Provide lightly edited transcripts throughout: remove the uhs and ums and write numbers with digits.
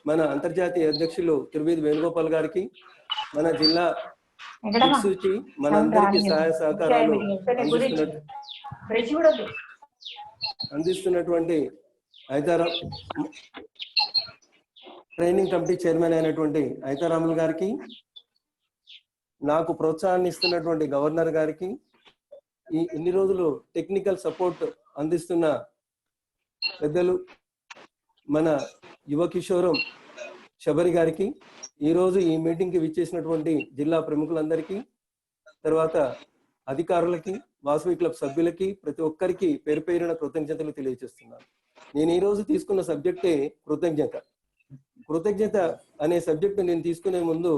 మన అంతర్జాతీయ అధ్యక్షులు త్రివేది వేణుగోపాల్ గారికి, మన జిల్లా దిక్సూచి మనందరికీ సహాయ సహకారాలు అందిస్తున్నటువంటి ఐతారాం ట్రైనింగ్ కమిటీ చైర్మన్ అయినటువంటి ఐతారాములు గారికి, నాకు ప్రోత్సాహాన్ని ఇస్తున్నటువంటి గవర్నర్ గారికి, ఈ ఇన్ని రోజులు టెక్నికల్ సపోర్ట్ అందిస్తున్న పెద్దలు మన యువ కిషోరం శబరి గారికి, ఈరోజు ఈ మీటింగ్కి విచ్చేసినటువంటి జిల్లా ప్రముఖులందరికీ, తర్వాత అధికారులకి, వాసవి క్లబ్ సభ్యులకి, ప్రతి ఒక్కరికి పేరు పేరున కృతజ్ఞతలు తెలియజేస్తున్నాను. నేను ఈరోజు తీసుకున్న సబ్జెక్టే కృతజ్ఞత. కృతజ్ఞత అనే సబ్జెక్టు నేను తీసుకునే ముందు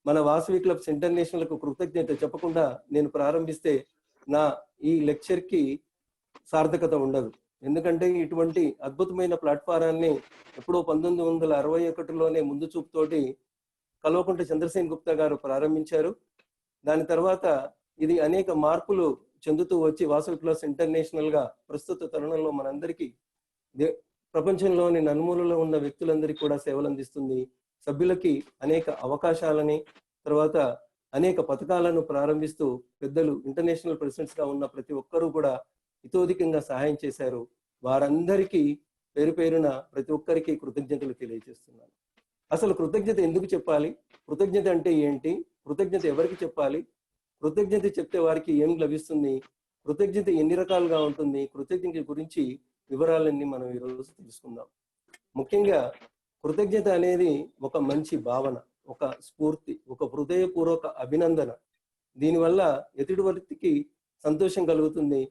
మన వాసవి క్లబ్స్ ఇంటర్నేషనల్ కు కృతజ్ఞత చెప్పకుండా నేను ప్రారంభిస్తే నా ఈ లెక్చర్కి సార్థకత ఉండదు. ఎందుకంటే ఇటువంటి అద్భుతమైన ప్లాట్ఫారాన్ని ఎప్పుడో 1961లోనే ముందు చూపుతోటి కల్వకుంట్ల చంద్రసేన్ గుప్తా గారు ప్రారంభించారు. దాని తర్వాత ఇది అనేక మార్పులు చెందుతూ వచ్చి వాసవి క్లబ్స్ ఇంటర్నేషనల్ గా ప్రస్తుత తరుణంలో మనందరికీ ప్రపంచంలోని నలుమూలలో ఉన్న వ్యక్తులందరికీ కూడా సేవలు అందిస్తుంది. సభ్యులకి అనేక అవకాశాలని, తర్వాత అనేక పథకాలను ప్రారంభిస్తూ పెద్దలు ఇంటర్నేషనల్ ప్రెసిడెంట్స్ గా ఉన్న ప్రతి ఒక్కరూ కూడా ఇతోధికంగా సహాయం చేశారు. వారందరికీ పేరు పేరున ప్రతి ఒక్కరికి కృతజ్ఞతలు తెలియజేస్తున్నాను. అసలు కృతజ్ఞత ఎందుకు చెప్పాలి? కృతజ్ఞత అంటే ఏంటి? కృతజ్ఞత ఎవరికి చెప్పాలి? కృతజ్ఞత చెప్తే వారికి ఏం లభిస్తుంది? కృతజ్ఞత ఎన్ని రకాలుగా ఉంటుంది? కృతజ్ఞత గురించి వివరాలన్నీ మనం ఈరోజు తెలుసుకుందాం. ముఖ్యంగా కృతజ్ఞత అనేది ఒక మంచి భావన, ఒక స్ఫూర్తి, ఒక హృదయపూర్వక అభినందన. దీనివల్ల ఎదుటి వ్యక్తికి సంతోషం కలుగుతుంది.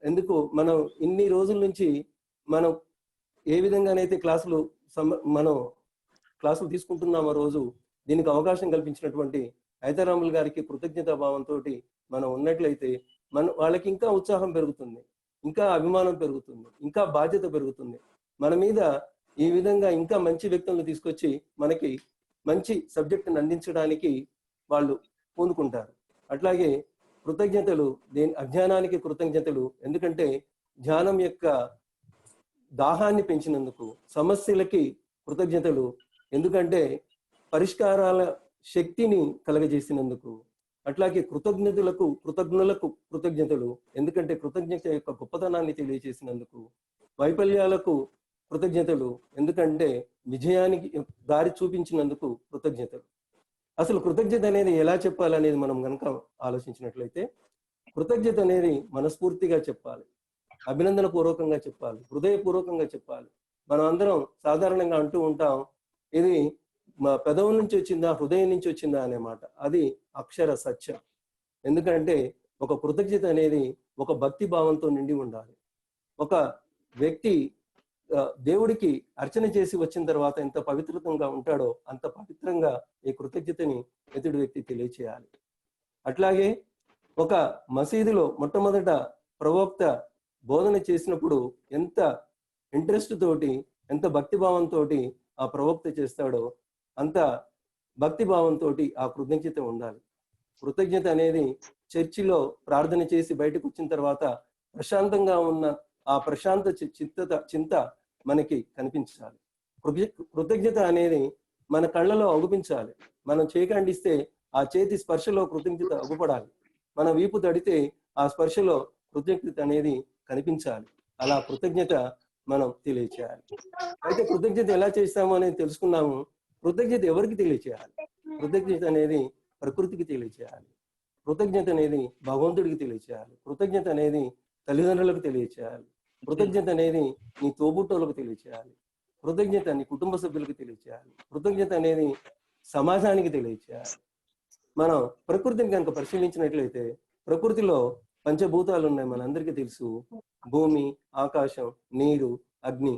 ఎందుకు మనం ఇన్ని రోజుల నుంచి మనం ఏ విధంగానైతే మనం క్లాసులు తీసుకుంటున్నామో రోజు దీనికి అవకాశం కల్పించినటువంటి ఐతారాములు గారికి కృతజ్ఞతా భావంతో మనం ఉన్నట్లయితే వాళ్ళకి ఇంకా ఉత్సాహం పెరుగుతుంది, ఇంకా అభిమానం పెరుగుతుంది, ఇంకా బాధ్యత పెరుగుతుంది. మన మీద ఈ విధంగా ఇంకా మంచి వ్యక్తులను తీసుకొచ్చి మనకి మంచి సబ్జెక్టును అందించడానికి వాళ్ళు పూనుకుంటారు. అట్లాగే కృతజ్ఞతలు, అజ్ఞానానికి కృతజ్ఞతలు. ఎందుకంటే జ్ఞానం యొక్క దాహాన్ని పెంచినందుకు. సమస్యలకి కృతజ్ఞతలు, ఎందుకంటే పరిష్కారాల శక్తిని కలగజేసినందుకు. అట్లాగే కృతజ్ఞులకు కృతజ్ఞతలు, ఎందుకంటే కృతజ్ఞత యొక్క గొప్పతనాన్ని తెలియజేసినందుకు. వైఫల్యాలకు కృతజ్ఞతలు, ఎందుకంటే విజయానికి దారి చూపించినందుకు కృతజ్ఞతలు. అసలు కృతజ్ఞత అనేది ఎలా చెప్పాలనేది మనం కనుక ఆలోచించినట్లయితే, కృతజ్ఞత అనేది మనస్ఫూర్తిగా చెప్పాలి, అభినందన పూర్వకంగా చెప్పాలి, హృదయపూర్వకంగా చెప్పాలి. మనం అందరం సాధారణంగా అంటూ ఉంటాం, ఇది మా పెదవుల నుంచి వచ్చిందా, హృదయం నుంచి వచ్చిందా అనే మాట. అది అక్షర సత్యం. ఎందుకంటే ఒక కృతజ్ఞత అనేది ఒక భక్తి భావంతో నిండి ఉండాలి. ఒక వ్యక్తి దేవుడికి అర్చన చేసి వచ్చిన తర్వాత ఎంత పవిత్రంగా ఉంటాడో అంత పవిత్రంగా ఈ కృతజ్ఞతని ఎదుటి వ్యక్తి తెలియచేయాలి. అట్లాగే ఒక మసీదులో మొట్టమొదట ప్రవక్త బోధన చేసినప్పుడు ఎంత ఇంట్రెస్ట్ తోటి, ఎంత భక్తిభావంతో ఆ ప్రవక్త చేస్తాడో అంత భక్తిభావంతో ఆ కృతజ్ఞత ఉండాలి. కృతజ్ఞత అనేది చర్చిలో ప్రార్థన చేసి బయటకు వచ్చిన తర్వాత ప్రశాంతంగా ఉన్న ఆ ప్రశాంత చింత మనకి కనిపించాలి. కృతజ్ఞత అనేది మన కళ్ళలో అగుపించాలి. మనం చేకండిస్తే ఆ చేతి స్పర్శలో కృతజ్ఞత అగుపడాలి. మన వీపు తడితే ఆ స్పర్శలో కృతజ్ఞత అనేది కనిపించాలి. అలా కృతజ్ఞత మనం తెలియచేయాలి. అయితే కృతజ్ఞత ఎలా చేస్తామో అనేది తెలుసుకున్నాము. కృతజ్ఞత ఎవరికి తెలియచేయాలి? కృతజ్ఞత అనేది ప్రకృతికి తెలియచేయాలి. కృతజ్ఞత అనేది భగవంతుడికి తెలియచేయాలి. కృతజ్ఞత అనేది తల్లిదండ్రులకు తెలియచేయాలి. కృతజ్ఞత అనేది నీ తోబుట్టువులకు తెలియచేయాలి. కృతజ్ఞత నీ కుటుంబ సభ్యులకు తెలియచేయాలి. కృతజ్ఞత అనేది సమాజానికి తెలియచేయాలి. మనం ప్రకృతిని కనుక పరిశీలించినట్లయితే ప్రకృతిలో పంచభూతాలు ఉన్నాయి, మనందరికీ తెలుసు. భూమి, ఆకాశం, నీరు, అగ్ని,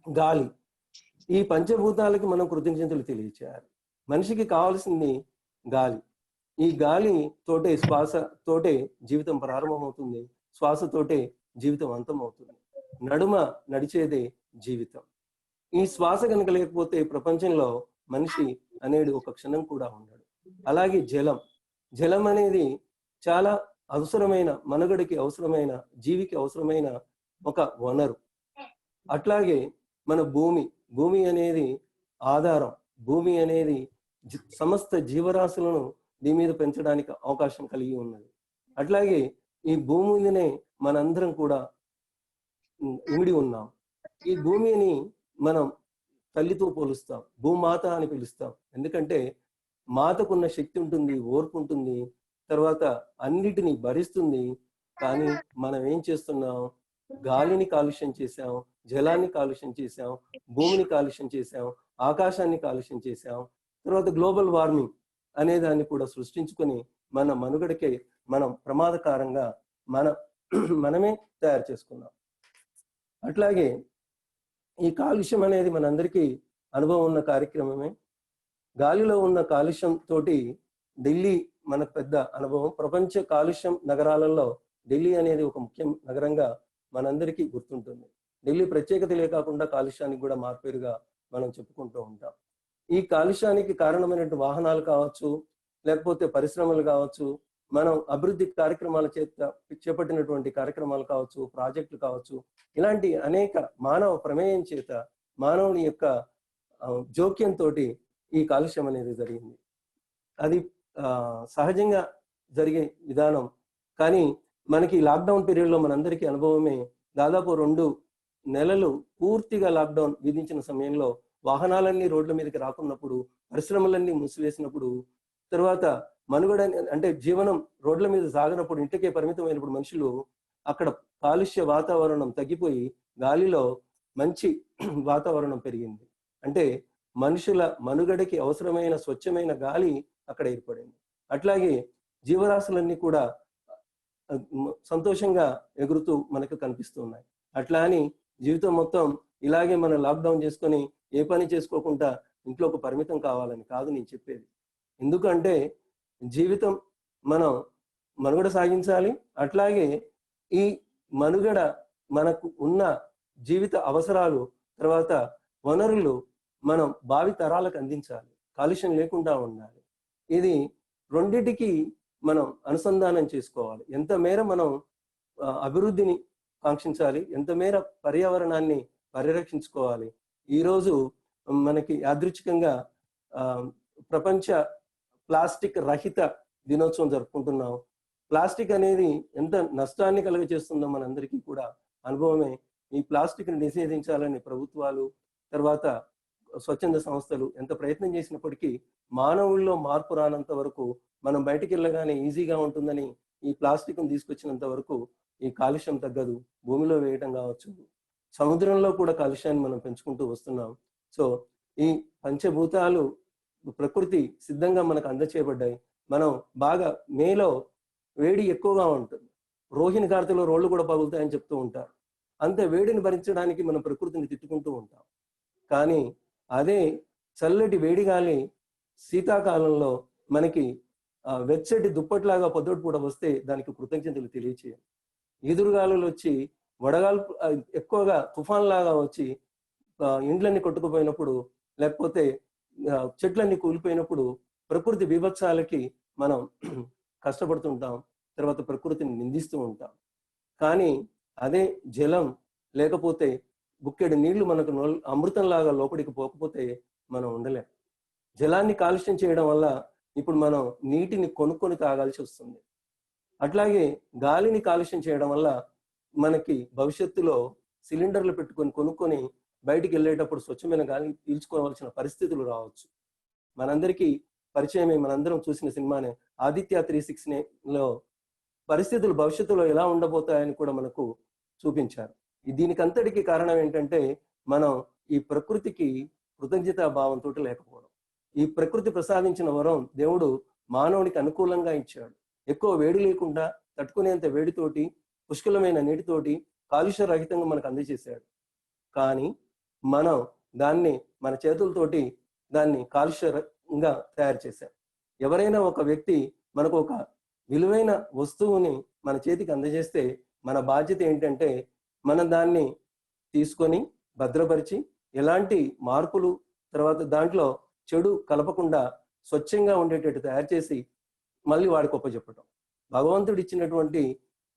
గాలి. ఈ పంచభూతాలకి మనం కృతజ్ఞతలు తెలియచేయాలి. మనిషికి కావాల్సింది గాలి. ఈ గాలి తోటే, శ్వాస తోటే జీవితం ప్రారంభమవుతుంది, శ్వాసతోటే జీవితం అంతమవుతుంది. నడుమ నడిచేదే జీవితం. ఈ శ్వాస కనుక లేకపోతే ప్రపంచంలో మనిషి అనేది ఒక క్షణం కూడా ఉండడు. అలాగే జలం అనేది చాలా అవసరమైన, మనుగడకి అవసరమైన, జీవికి అవసరమైన ఒక వనరు. అట్లాగే మన భూమి అనేది ఆధారం. భూమి అనేది సమస్త జీవరాశులను దీని మీద పెంచడానికి అవకాశం కలిగి ఉన్నది. అట్లాగే ఈ భూమి మీదనే మనందరం కూడా ఇమిడి ఉన్నాం. ఈ భూమిని మనం తల్లితో పోలుస్తాం, భూమాత అని పిలుస్తాం. ఎందుకంటే మాతకున్న శక్తి ఉంటుంది, ఓర్పు ఉంటుంది, తర్వాత అన్నిటినీ భరిస్తుంది. కానీ మనం ఏం చేస్తున్నాం? గాలిని కాలుష్యం చేశాం, జలాన్ని కాలుష్యం చేశాం, భూమిని కాలుష్యం చేశాం, ఆకాశాన్ని కాలుష్యం చేశాం. తర్వాత గ్లోబల్ వార్మింగ్ అనే దాన్ని కూడా సృష్టించుకొని మన మనుగడకే మనం ప్రమాదకారంగా మనమే తయారు చేసుకున్నాం. అట్లాగే ఈ కాలుష్యం అనేది మనందరికీ అనుభవం ఉన్న కార్యక్రమమే. గాలిలో ఉన్న కాలుష్యం తోటి ఢిల్లీ మనకు పెద్ద అనుభవం. ప్రపంచ కాలుష్యం నగరాలలో ఢిల్లీ అనేది ఒక ముఖ్య నగరంగా మనందరికీ గుర్తుంటుంది. ఢిల్లీ ప్రత్యేకతలే కాకుండా కాలుష్యానికి కూడా మార్పేరుగా మనం చెప్పుకుంటూ ఉంటాం. ఈ కాలుష్యానికి కారణమైనటువంటి వాహనాలు కావచ్చు, లేకపోతే పరిశ్రమలు కావచ్చు, మనం అభివృద్ధి కార్యక్రమాల చేపట్టినటువంటి కార్యక్రమాలు కావచ్చు, ప్రాజెక్టులు కావచ్చు, ఇలాంటి అనేక మానవ ప్రమేయం చేత, మానవుని యొక్క జోక్యంతో ఈ కాలుష్యం అనేది జరిగింది. అది సహజంగా జరిగే విధానం. కానీ మనకి లాక్డౌన్ పీరియడ్లో మనందరికీ అనుభవమే. దాదాపు 2 నెలలు పూర్తిగా లాక్డౌన్ విధించిన సమయంలో వాహనాలన్నీ రోడ్ల మీదకి రాకున్నప్పుడు, పరిశ్రమలన్నీ మూసివేసినప్పుడు, తర్వాత మనుగడ అంటే జీవనం రోడ్ల మీద సాగినప్పుడు, ఇంటికే పరిమితమైనప్పుడు మనుషులు అక్కడ కాలుష్య వాతావరణం తగ్గిపోయి గాలిలో మంచి వాతావరణం పెరిగింది. అంటే మనుషుల మనుగడకి అవసరమైన స్వచ్ఛమైన గాలి అక్కడ ఏర్పడింది. అట్లాగే జీవరాశులన్నీ కూడా సంతోషంగా ఎగురుతూ మనకు కనిపిస్తున్నాయి. అట్లా అని జీవితం మొత్తం ఇలాగే మనం లాక్డౌన్ చేసుకొని ఏ పని చేసుకోకుండా ఇంట్లోకి పరిమితం కావాలని కాదు నేను చెప్పేది. ఎందుకంటే జీవితం మనం మనుగడ సాగించాలి. అట్లాగే ఈ మనుగడ మనకు ఉన్న జీవిత అవసరాలు, తర్వాత వనరులు మనం భావి తరాలకు అందించాలి. కాలుష్యం లేకుండా ఉండాలి. ఇది రెండిటికి మనం అనుసంధానం చేసుకోవాలి. ఎంత మేర మనం అభివృద్ధిని కాంక్షించాలి, ఎంత మేర పర్యావరణాన్ని పరిరక్షించుకోవాలి. ఈరోజు మనకి యాదృచ్ఛికంగా ప్రపంచ ప్లాస్టిక్ రహిత దినోత్సవం జరుపుకుంటున్నాం. ప్లాస్టిక్ అనేది ఎంత నష్టాన్ని కలుగజేస్తుందో మనందరికీ కూడా అనుభవమే. ఈ ప్లాస్టిక్ని నిషేధించాలని ప్రభుత్వాలు, తర్వాత స్వచ్ఛంద సంస్థలు ఎంత ప్రయత్నం చేసినప్పటికీ మానవుల్లో మార్పు రానంత వరకు, మనం బయటికి వెళ్ళగానే ఈజీగా ఉంటుందని ఈ ప్లాస్టిక్ను తీసుకొచ్చినంత వరకు ఈ కాలుష్యం తగ్గదు. భూమిలో వేయటం కావచ్చు, సముద్రంలో కూడా కాలుష్యాన్ని మనం పెంచుకుంటూ వస్తున్నాం. సో ఈ పంచభూతాలు ప్రకృతి సిద్ధంగా మనకు అందచేయబడ్డాయి. మనం బాగా మేలో వేడి ఎక్కువగా ఉంటుంది, రోహిణి కార్తెలో రోడ్లు కూడా పగులుతాయని చెప్తూ ఉంటారు. అంత వేడిని భరించడానికి మనం ప్రకృతిని తిట్టుకుంటూ ఉంటాం. కానీ అదే చల్లటి వేడి గాలి శీతాకాలంలో మనకి వెచ్చటి దుప్పట్లాగా పొద్దుటి పూట వస్తే దానికి కృతజ్ఞతలు తెలియచేయాలి. ఎదురుగాలులు వచ్చి వడగాలు ఎక్కువగా తుఫాన్ లాగా వచ్చి ఇండ్లన్నీ కొట్టుకుపోయినప్పుడు, లేకపోతే చెట్లన్నీ కూలిపోయినప్పుడు ప్రకృతి బీభత్సాలకి మనం కష్టపడుతుంటాం, తర్వాత ప్రకృతిని నిందిస్తూ ఉంటాం. కానీ అదే జలం లేకపోతే బుక్కెడు నీళ్లు మనకు అమృతంలాగా లోపలికి పోకపోతే మనం ఉండలేం. జలాన్ని కాలుష్యం చేయడం వల్ల ఇప్పుడు మనం నీటిని కొనుక్కొని తాగాల్సి వస్తుంది. అట్లాగే గాలిని కాలుష్యం చేయడం వల్ల మనకి భవిష్యత్తులో సిలిండర్లు పెట్టుకొని కొనుక్కొని బయటికి వెళ్ళేటప్పుడు స్వచ్ఛమైన గాలి పీల్చుకోవాల్సిన పరిస్థితులు రావచ్చు. మనందరికీ పరిచయమే, మనందరం చూసిన సినిమానే ఆదిత్య 369లో పరిస్థితులు భవిష్యత్తులో ఎలా ఉండబోతాయని కూడా మనకు చూపించారు. దీనికంతటికి కారణం ఏంటంటే మనం ఈ ప్రకృతికి కృతజ్ఞతా భావంతో లేకపోవడం. ఈ ప్రకృతి ప్రసాదించిన వరం దేవుడు మానవునికి అనుకూలంగా ఇచ్చాడు. ఎక్కువ వేడి లేకుండా తట్టుకునేంత వేడితోటి, పుష్కలమైన నీటితోటి కాలుష్య రహితంగా మనకు అందజేశాడు. కానీ మనం దాన్ని మన చేతులతోటి దాన్ని కాలుష్యంగా తయారు చేశాం. ఎవరైనా ఒక వ్యక్తి మనకు ఒక విలువైన వస్తువుని మన చేతికి అందజేస్తే మన బాధ్యత ఏంటంటే మనం దాన్ని తీసుకొని భద్రపరిచి ఎలాంటి మార్పులు, తర్వాత దాంట్లో చెడు కలపకుండా స్వచ్ఛంగా ఉండేటట్టు తయారు చేసి మళ్ళీ వాడికి ఒప్పచెప్పటం. భగవంతుడు ఇచ్చినటువంటి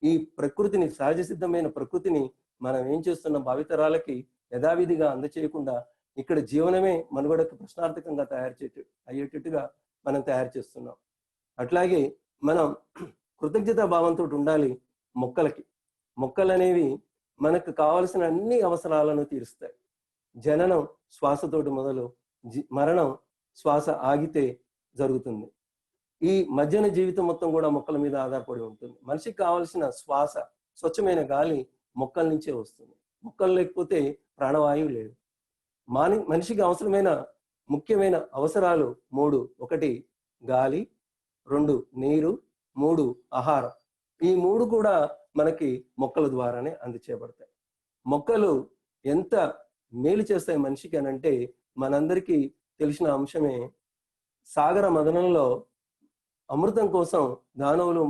ఈ ప్రకృతిని, సహజ సిద్ధమైన ప్రకృతిని మనం ఏం చేస్తున్నాం, భావితరాలకి యథావిధిగా అందచేయకుండా ఇక్కడ జీవనమే మనుగడకు ప్రశ్నార్థకంగా అయ్యేటట్టుగా మనం తయారు చేస్తున్నాం. అట్లాగే మనం కృతజ్ఞతా భావంతో ఉండాలి మొక్కలకి. మొక్కలు అనేవి మనకు కావలసిన అన్ని అవసరాలను తీరుస్తాయి. జననం శ్వాసతోటి మొదలు, మరణం శ్వాస ఆగితే జరుగుతుంది. ఈ మధ్యన జీవితం మొత్తం కూడా మొక్కల మీద ఆధారపడి ఉంటుంది. మనిషికి కావలసిన శ్వాస, స్వచ్ఛమైన గాలి మొక్కల నుంచే వస్తుంది. మొక్కలు లేకపోతే ప్రాణవాయువు లేదు. మనిషికి అవసరమైన ముఖ్యమైన అవసరాలు 3. 1 గాలి, 2 నీరు, 3 ఆహారం. ఈ 3 కూడా మనకి మొక్కల ద్వారానే అందచేయబడతాయి. మొక్కలు ఎంత మేలు చేస్తాయి మనిషికి అనంటే, మనందరికీ తెలిసిన అంశమే. సాగర మదనంలో అమృతం కోసం దానవులు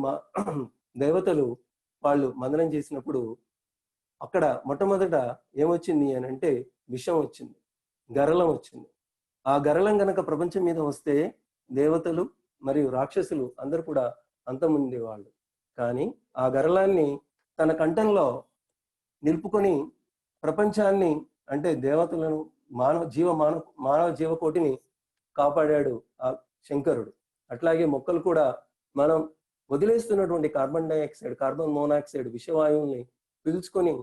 దేవతలు వాళ్ళు మదనం చేసినప్పుడు అక్కడ మొట్టమొదట ఏమొచ్చింది అని అంటే విషం వచ్చింది, గరళం వచ్చింది. ఆ గరళం గనక ప్రపంచం మీద వస్తే దేవతలు మరియు రాక్షసులు అందరూ కూడా అంతముందేవాళ్ళు. కానీ ఆ గరళాన్ని తన కంఠంలో నిలుపుకొని ప్రపంచాన్ని, అంటే దేవతలను, మానవ జీవకోటిని కాపాడాడు ఆ శంకరుడు. అట్లాగే మొక్కలు కూడా మనం వదిలేస్తున్నటువంటి కార్బన్ డైఆక్సైడ్, కార్బన్ మోనాక్సైడ్ విషవాయువుల్ని పీల్చుకొని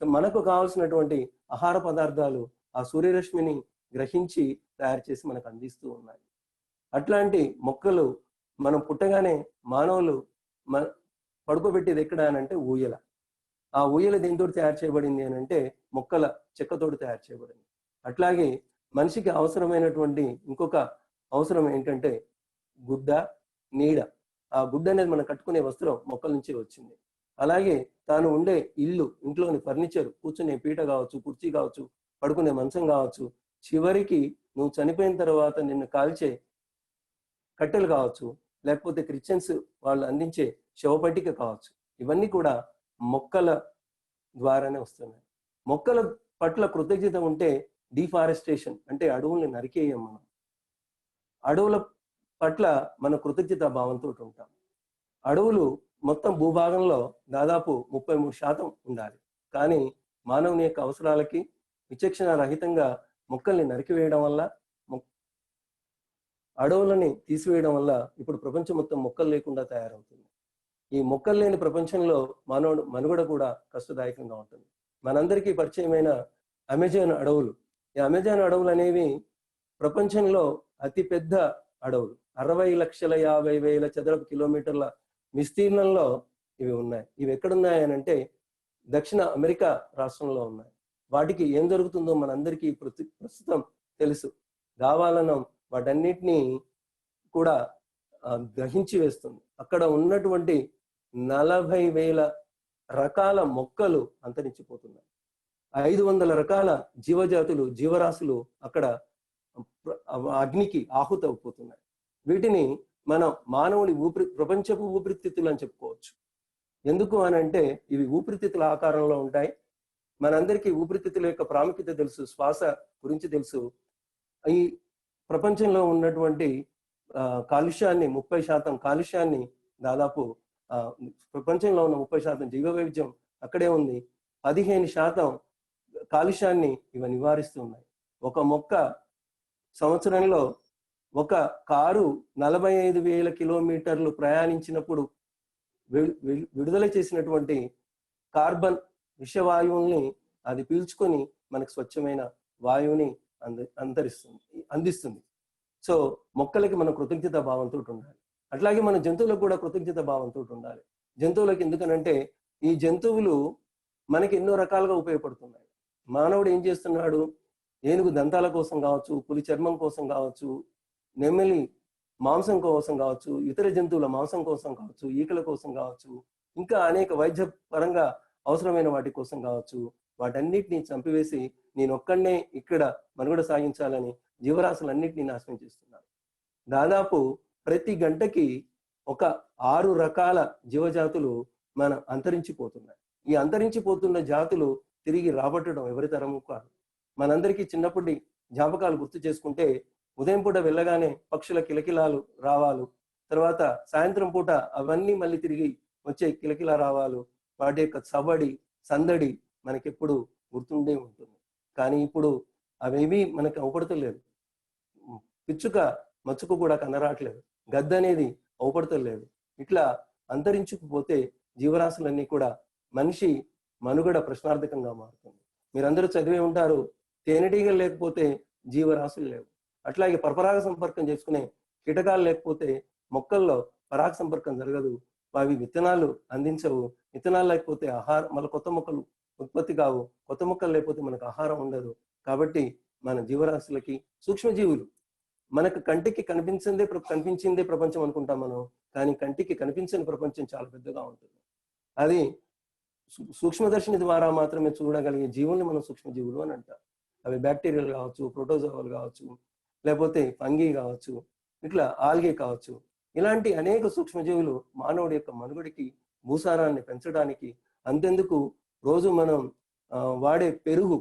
మనకు కావాల్సినటువంటి ఆహార పదార్థాలు ఆ సూర్యరశ్మిని గ్రహించి తయారు చేసి మనకు అందిస్తూ ఉన్నాయి. అట్లాంటి మొక్కలు మనం పుట్టగానే మానవులు పడుకోబెట్టేది ఎక్కడ అని అంటే ఊయల. ఆ ఊయల దేనితో తయారు చేయబడింది అని అంటే మొక్కల చెక్కతోటి తయారు చేయబడింది. అట్లాగే మనిషికి అవసరమైనటువంటి ఇంకొక అవసరం ఏంటంటే గుడ్డ, నీడ. ఆ గుడ్డ అనేది మనం కట్టుకునే వస్త్రం మొక్కల నుంచి వచ్చింది. అలాగే తాను ఉండే ఇల్లు, ఇంట్లోని ఫర్నిచర్, కూర్చునే పీట కావచ్చు, కుర్చీ కావచ్చు, పడుకునే మంచం కావచ్చు, చివరికి నువ్వు చనిపోయిన తర్వాత నిన్ను కాల్చే కట్టెలు కావచ్చు, లేకపోతే క్రిస్టియన్స్ వాళ్ళు అందించే శవపట్టిక కావచ్చు, ఇవన్నీ కూడా మొక్కల ద్వారానే వస్తున్నాయి. మొక్కల పట్ల కృతజ్ఞత ఉంటే డిఫారెస్టేషన్ అంటే అడవుల్ని నరికేయం మనం. అడవుల పట్ల మన కృతజ్ఞత భావంతో ఉంటాం. అడవులు మొత్తం భూభాగంలో దాదాపు 33% ఉండాలి. కానీ మానవుని యొక్క అవసరాలకి విచక్షణ రహితంగా మొక్కల్ని నరికివేయడం వల్ల, అడవులని తీసివేయడం వల్ల ఇప్పుడు ప్రపంచం మొత్తం మొక్కలు లేకుండా తయారవుతుంది. ఈ మొక్కలు లేని ప్రపంచంలో మానవుడు మనుగడ కూడా కష్టదాయకంగా ఉంటుంది. మనందరికీ పరిచయమైన అమెజాన్ అడవులు. ఈ అమెజాన్ అడవులు అనేవి ప్రపంచంలో అతిపెద్ద అడవులు. 60,50,000 చదరపు కిలోమీటర్ల విస్తీర్ణంలో ఇవి ఉన్నాయి. ఇవి ఎక్కడున్నాయి అని అంటే దక్షిణ అమెరికా రాష్ట్రంలో ఉన్నాయి. వాటికి ఏం జరుగుతుందో మనందరికీ ప్రస్తుతం తెలుసు. దావాలనం వాటన్నిటినీ కూడా గ్రహించి వేస్తుంది. అక్కడ ఉన్నటువంటి 40,000 రకాల మొక్కలు అంతరించిపోతున్నాయి. 500 రకాల జీవజాతులు, జీవరాశులు అక్కడ అగ్నికి ఆహుతైపోతున్నాయి. వీటిని మనం మానవుని ప్రపంచపు ఊపిరితిత్తులు అని చెప్పుకోవచ్చు. ఎందుకు అని అంటే ఇవి ఊపిరితిత్తుల ఆకారంలో ఉంటాయి. మనందరికీ ఊపిరితిత్తుల యొక్క ప్రాముఖ్యత తెలుసు, శ్వాస గురించి తెలుసు. ఈ ప్రపంచంలో ఉన్నటువంటి కాలుష్యాన్ని 30% కాలుష్యాన్ని దాదాపు ప్రపంచంలో ఉన్న 30% జీవ వైవిధ్యం అక్కడే ఉంది. 15% కాలుష్యాన్ని ఇవి నివారిస్తున్నాయి. ఒక మొక్క సంవత్సరంలో ఒక కారు 45,000 కిలోమీటర్లు ప్రయాణించినప్పుడు విడుదల చేసినటువంటి కార్బన్ విషవాయువుల్ని అది పీల్చుకొని మనకు స్వచ్ఛమైన వాయువుని అందిస్తుంది. సో మొక్కలకి మనం కృతజ్ఞత భావంతో ఉండాలి. అట్లాగే మన జంతువులకు కూడా కృతజ్ఞత భావంతో ఉండాలి. జంతువులకు ఎందుకనంటే ఈ జంతువులు మనకి ఎన్నో రకాలుగా ఉపయోగపడుతున్నాయి. మానవుడు ఏం చేస్తున్నాడు? ఏనుగు దంతాల కోసం కావచ్చు, పులి చర్మం కోసం కావచ్చు, నెమలి మాంసం కోసం కావచ్చు, ఇతర జంతువుల మాంసం కోసం కావచ్చు, ఈకల కోసం కావచ్చు, ఇంకా అనేక వైద్య పరంగా అవసరమైన వాటి కోసం కావచ్చు, వాటన్నిటిని చంపివేసి నేనొక్కడనే ఇక్కడ మనుగడ సాగించాలని జీవరాశులన్నింటినీ నాశనం చేస్తున్నారు. దాదాపు ప్రతి గంటకి ఒక 6 రకాల జీవజాతులు మన అంతరించిపోతున్నాయి. ఈ అంతరించిపోతున్న జాతులు తిరిగి రాబట్టడం ఎవరి తరము కాదు. మనందరికీ చిన్నప్పటి జ్ఞాపకాలు గుర్తు చేసుకుంటే ఉదయం పూట వెళ్ళగానే పక్షుల కిలకిలాలు రావాలు, తర్వాత సాయంత్రం పూట అవన్నీ మళ్ళీ తిరిగి వచ్చే కిలకిలా రావాలు, వాటి యొక్క సబడి సందడి మనకెప్పుడు గుర్తుండే ఉంటుంది. కానీ ఇప్పుడు అవేవి మనకు అవపడతలేదు. పిచ్చుక మచ్చుకు కూడా కనరాట్లేదు, గద్ద అనేది అవపడతలేదు. ఇట్లా అంతరించుకుపోతే జీవరాశులన్నీ కూడా మనిషి మనుగడ ప్రశ్నార్థకంగా మారుతుంది. మీరందరూ చదివే ఉంటారు, తేనెటీగలు లేకపోతే జీవరాశులు లేవు. అట్లాగే పరపరాగ సంపర్కం చేసుకునే కీటకాలు లేకపోతే మొక్కల్లో పరాగ సంపర్కం జరగదు, అవి విత్తనాలు అందించవు. విత్తనాలు లేకపోతే ఆహారం, మళ్ళీ కొత్త మొక్కలు ఉత్పత్తి కావు. కొత్త మొక్కలు లేకపోతే మనకు ఆహారం ఉండదు. కాబట్టి మన జీవరాశులకి, సూక్ష్మజీవులు, మనకు కంటికి కనిపించిందే ప్రపంచం అనుకుంటాం మనం, కానీ కంటికి కనిపించని ప్రపంచం చాలా పెద్దగా ఉంటుంది. అది సూక్ష్మదర్శిని ద్వారా మాత్రమే చూడగలిగే జీవుల్ని మనం సూక్ష్మజీవులు అని అంటాం. అవి బ్యాక్టీరియాలు కావచ్చు, ప్రోటోజోవాలు కావచ్చు, లేకపోతే ఫంగీ కావచ్చు, ఇట్లా ఆల్గే కావచ్చు. ఇలాంటి అనేక సూక్ష్మజీవులు మానవుడి యొక్క మనుగడికి, భూసారాన్ని పెంచడానికి, అంతెందుకు రోజు మనం వాడే పెరుగు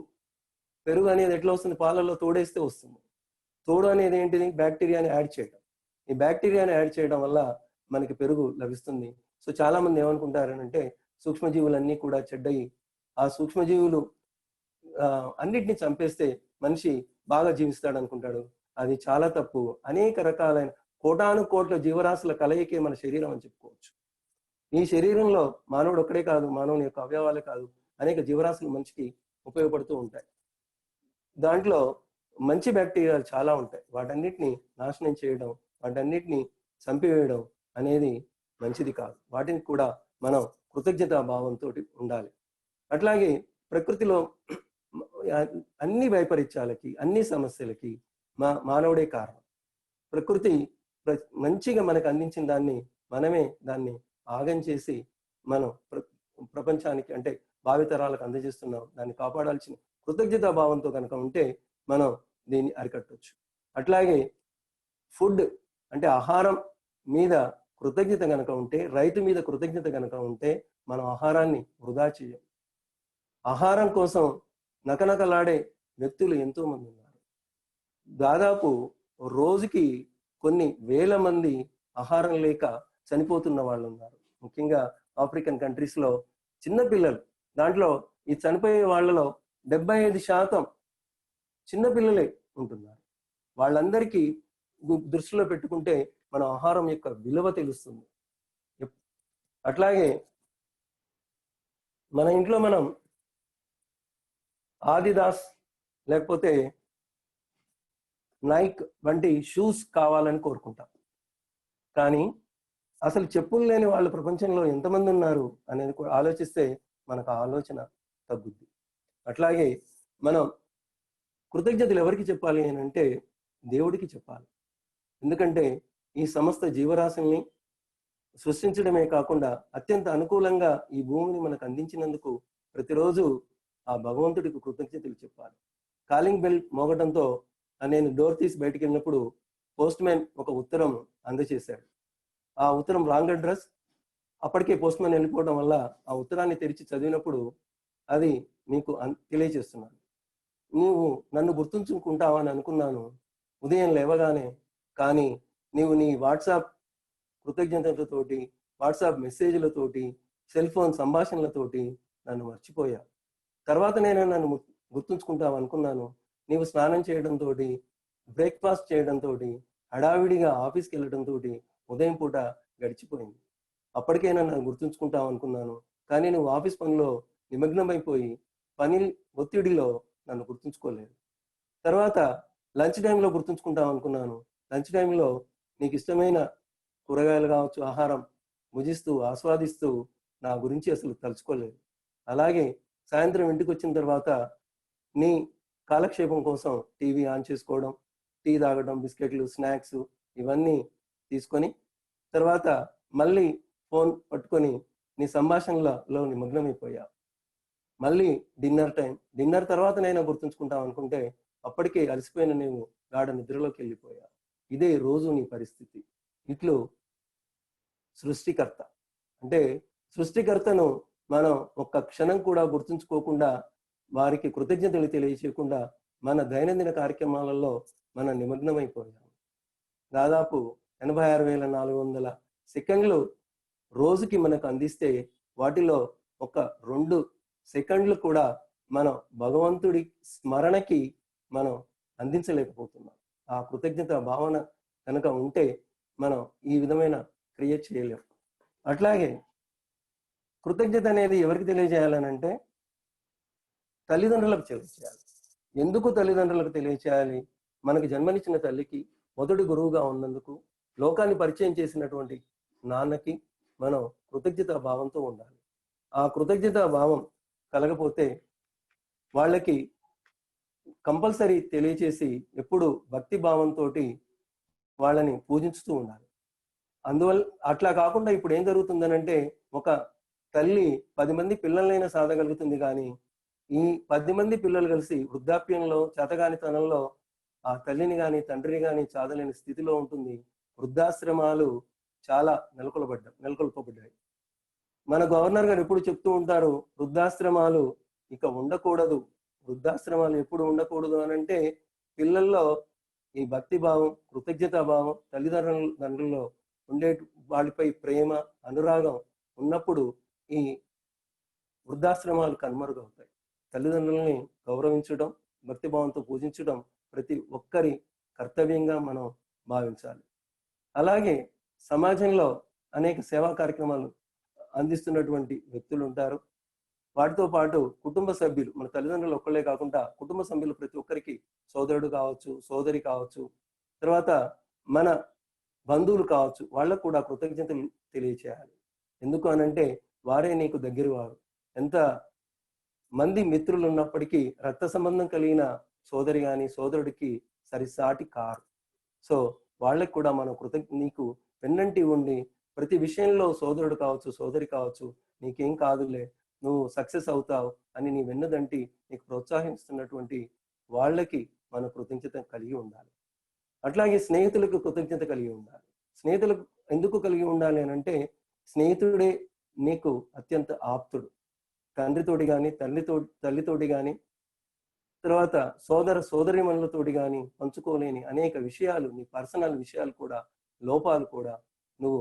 అనేది ఎట్లా వస్తుంది? పాలల్లో తోడేస్తే వస్తుంది. తోడు అనేది ఏంటిది? బ్యాక్టీరియాని యాడ్ చేయడం. ఈ బ్యాక్టీరియాని యాడ్ చేయడం వల్ల మనకి పెరుగు లభిస్తుంది. సో చాలా మంది ఏమనుకుంటారనంటే సూక్ష్మజీవులన్నీ కూడా చెడ్డయి, ఆ సూక్ష్మజీవులు అన్నిటిని చంపేస్తే మనిషి బాగా జీవిస్తాడు అనుకుంటాడు. అది చాలా తప్పు. అనేక రకాలైన కోటాను కోట్ల జీవరాశుల కలయికే మన శరీరం అని చెప్పుకోవచ్చు. ఈ శరీరంలో మానవుడు ఒక్కడే కాదు, మానవుని యొక్క అవయవాలే కాదు, అనేక జీవరాశులు మనిషికి ఉపయోగపడుతూ ఉంటాయి. దాంట్లో మంచి బ్యాక్టీరియాలు చాలా ఉంటాయి. వాటన్నిటిని నాశనం చేయడం, వాటన్నిటిని చంపివేయడం అనేది మంచిది కాదు. వాటిని కూడా మనం కృతజ్ఞతా భావంతో ఉండాలి. అట్లాగే ప్రకృతిలో అన్ని వైపరీత్యాలకి, అన్ని సమస్యలకి మానవుడే కారణం. ప్రకృతి మంచిగా మనకు అందించిన దాన్ని మనమే దాన్ని ఆగం చేసి మనం ప్రపంచానికి, అంటే భావితరాలకు అందజేస్తున్నాం. దాన్ని కాపాడాల్సిన కృతజ్ఞతా భావంతో కనుక ఉంటే మనం దీన్ని అరికట్టవచ్చు. అట్లాగే ఫుడ్ అంటే ఆహారం మీద కృతజ్ఞత కనుక ఉంటే, రైతు మీద కృతజ్ఞత కనుక ఉంటే మనం ఆహారాన్ని వృధా చేయం. ఆహారం కోసం నకనకలాడే వ్యక్తులు ఎంతో మంది ఉన్నారు. దాదాపు రోజుకి కొన్ని వేల మంది ఆహారం లేక చనిపోతున్న వాళ్ళు ఉన్నారు. ముఖ్యంగా ఆఫ్రికన్ కంట్రీస్ లో చిన్న పిల్లలు, దాంట్లో ఈ చనిపోయే వాళ్ళలో 75% చిన్నపిల్లలే ఉంటున్నారు. వాళ్ళందరికీ దృష్టిలో పెట్టుకుంటే మన ఆహారం యొక్క విలువ తెలుస్తుంది. అట్లాగే మన ఇంట్లో మనం ఆదిదాస్ లేకపోతే నైక్ వంటి షూస్ కావాలని కోరుకుంటాం. కానీ అసలు చెప్పులు లేని వాళ్ళు ప్రపంచంలో ఎంతమంది ఉన్నారు అనేది కూడా ఆలోచిస్తే మనకు ఆలోచన తగ్గుద్ది. అట్లాగే మనం కృతజ్ఞతలు ఎవరికి చెప్పాలి అని అంటే దేవుడికి చెప్పాలి. ఎందుకంటే ఈ సమస్త జీవరాశుల్ని సృష్టించడమే కాకుండా అత్యంత అనుకూలంగా ఈ భూమిని మనకు అందించినందుకు ప్రతిరోజు ఆ భగవంతుడికి కృతజ్ఞతలు చెప్పాలి. కాలింగ్ బెల్ మోగడంతో నేను డోర్ తీసి బయటికి వెళ్ళినప్పుడు పోస్ట్ మ్యాన్ ఒక ఉత్తరం అందజేశాడు. ఆ ఉత్తరం రాంగ్ అడ్రస్. అప్పటికే పోస్ట్ మ్యాన్ వెళ్ళిపోవడం వల్ల ఆ ఉత్తరాన్ని తెరిచి చదివినప్పుడు అది మీకు తెలియజేస్తున్నాను. నువ్వు నన్ను గుర్తుంచుకుంటావని అనుకున్నాను ఉదయం లేవగానే, కానీ నీవు నీ వాట్సాప్ కృతజ్ఞతలతోటి, వాట్సాప్ మెసేజ్లతోటి, సెల్ ఫోన్ సంభాషణలతోటి నన్ను మర్చిపోయా. తర్వాత నేను నన్ను గుర్తుంచుకుంటావు అనుకున్నాను. నీవు స్నానం చేయడంతో, బ్రేక్ఫాస్ట్ చేయడంతో, హడావిడిగా ఆఫీస్కి వెళ్ళడంతో ఉదయం పూట గడిచిపోయింది. అప్పటికైనా నన్ను గుర్తుంచుకుంటావు అనుకున్నాను, కానీ నువ్వు ఆఫీస్ పనిలో నిమగ్నమైపోయి పని ఒత్తిడిలో నన్ను గుర్తుంచుకోలేదు. తర్వాత లంచ్ టైంలో గుర్తుంచుకుంటావు అనుకున్నాను. లంచ్ టైంలో నీకు ఇష్టమైన కూరగాయలు కావచ్చు, ఆహారం భుజిస్తూ ఆస్వాదిస్తూ నా గురించి అసలు తలుచుకోలేదు. అలాగే సాయంత్రం ఇంటికి వచ్చిన తర్వాత నీ కాలక్షేపం కోసం టీవీ ఆన్ చేసుకోవడం, టీ తాగడం, బిస్కెట్లు, స్నాక్స్ ఇవన్నీ తీసుకొని తర్వాత మళ్ళీ ఫోన్ పట్టుకొని నీ సంభాషణలలో నిమగ్నమైపోయా. మళ్ళీ డిన్నర్ టైం, డిన్నర్ తర్వాత నేను గుర్తుంచుకుంటావు అనుకుంటే అప్పటికే అలసిపోయిన నీవు గాఢ నిద్రలోకి వెళ్ళిపోయా. ఇదే రోజు నీ పరిస్థితి. ఇట్లు సృష్టికర్త అంటే సృష్టికర్తను మనం ఒక్క క్షణం కూడా గుర్తుంచుకోకుండా, వారికి కృతజ్ఞతలు తెలియచేయకుండా మన దైనందిన కార్యక్రమాలలో మనం నిమగ్నమైపోయాం. దాదాపు 86,400 సెకండ్లు రోజుకి మనకు అందిస్తే వాటిలో ఒక 2 సెకండ్లు కూడా మనం భగవంతుడి స్మరణకి మనం అందించలేకపోతున్నాం. ఆ కృతజ్ఞత భావన కనుక ఉంటే మనం ఈ విధమైన క్రియ చేయలేం. అట్లాగే కృతజ్ఞత అనేది ఎవరికి తెలియజేయాలనంటే తల్లిదండ్రులకు తెలియజేయాలి. ఎందుకు తల్లిదండ్రులకు తెలియచేయాలి? మనకి జన్మనిచ్చిన తల్లికి, మొదటి గురువుగా ఉన్నందుకు, లోకాన్ని పరిచయం చేసినటువంటి నాన్నకి మనం కృతజ్ఞతా భావంతో ఉండాలి. ఆ కృతజ్ఞతా భావం కలగపోతే వాళ్ళకి కంపల్సరీ తెలియచేసి ఎప్పుడు భక్తి భావంతో వాళ్ళని పూజించుతూ ఉండాలి. అందువల్ల అట్లా కాకుండా ఇప్పుడు ఏం జరుగుతుందనంటే, ఒక తల్లి 10 మంది పిల్లలైనా సాధగలుగుతుంది కానీ ఈ 10 మంది పిల్లలు కలిసి వృద్ధాప్యంలో చేతగానితనంలో ఆ తల్లిని గాని తండ్రిని గాని చాదలేని స్థితిలో ఉంటుంది. వృద్ధాశ్రమాలు చాలా నెలకొల్పబడ్డాయి. మన గవర్నర్ గారు ఎప్పుడు చెప్తూ ఉంటారు, వృద్ధాశ్రమాలు ఇక ఉండకూడదు. వృద్ధాశ్రమాలు ఎప్పుడు ఉండకూడదు అనంటే పిల్లల్లో ఈ భక్తి భావం, కృతజ్ఞతా భావం, తండ్రుల్లో ఉండే వాళ్ళపై ప్రేమ, అనురాగం ఉన్నప్పుడు ఈ వృద్ధాశ్రమాలు కనుమరుగవుతాయి. తల్లిదండ్రులని గౌరవించడం, భక్తిభావంతో పూజించడం ప్రతి ఒక్కరి కర్తవ్యంగా మనం భావించాలి. అలాగే సమాజంలో అనేక సేవా కార్యక్రమాలు అందిస్తున్నటువంటి వ్యక్తులు ఉంటారు. వాటితో పాటు కుటుంబ సభ్యులు, మన తల్లిదండ్రులు ఒక్కళ్ళే కాకుండా కుటుంబ సభ్యులు ప్రతి ఒక్కరికి సోదరుడు కావచ్చు, సోదరి కావచ్చు, తర్వాత మన బంధువులు కావచ్చు, వాళ్ళకు కూడా కృతజ్ఞతలు తెలియచేయాలి. ఎందుకు అనంటే వారే నీకు దగ్గర వారు. ఎంత మంది మిత్రులు ఉన్నప్పటికీ రక్త సంబంధం కలిగిన సోదరి గాని సోదరుడికి సరిసాటి కారు. సో వాళ్ళకి కూడా మనం నీకు వెన్నంటి ఉండి ప్రతి విషయంలో సోదరుడు కావచ్చు, సోదరి కావచ్చు, నీకేం కాదులే, నువ్వు సక్సెస్ అవుతావు అని నీ వెన్నుదంటి నీకు ప్రోత్సహిస్తున్నటువంటి వాళ్ళకి మనం కృతజ్ఞత కలిగి ఉండాలి. అట్లాగే స్నేహితులకు కృతజ్ఞత కలిగి ఉండాలి. స్నేహితులకు ఎందుకు కలిగి ఉండాలి అని అంటే, స్నేహితుడే నీకు అత్యంత ఆప్తుడు. తండ్రితోటి కానీ తల్లితోటి కానీ తర్వాత సోదరిమణులతోటి కానీ పంచుకోలేని అనేక విషయాలు, నీ పర్సనల్ విషయాలు కూడా, లోపాలు కూడా నువ్వు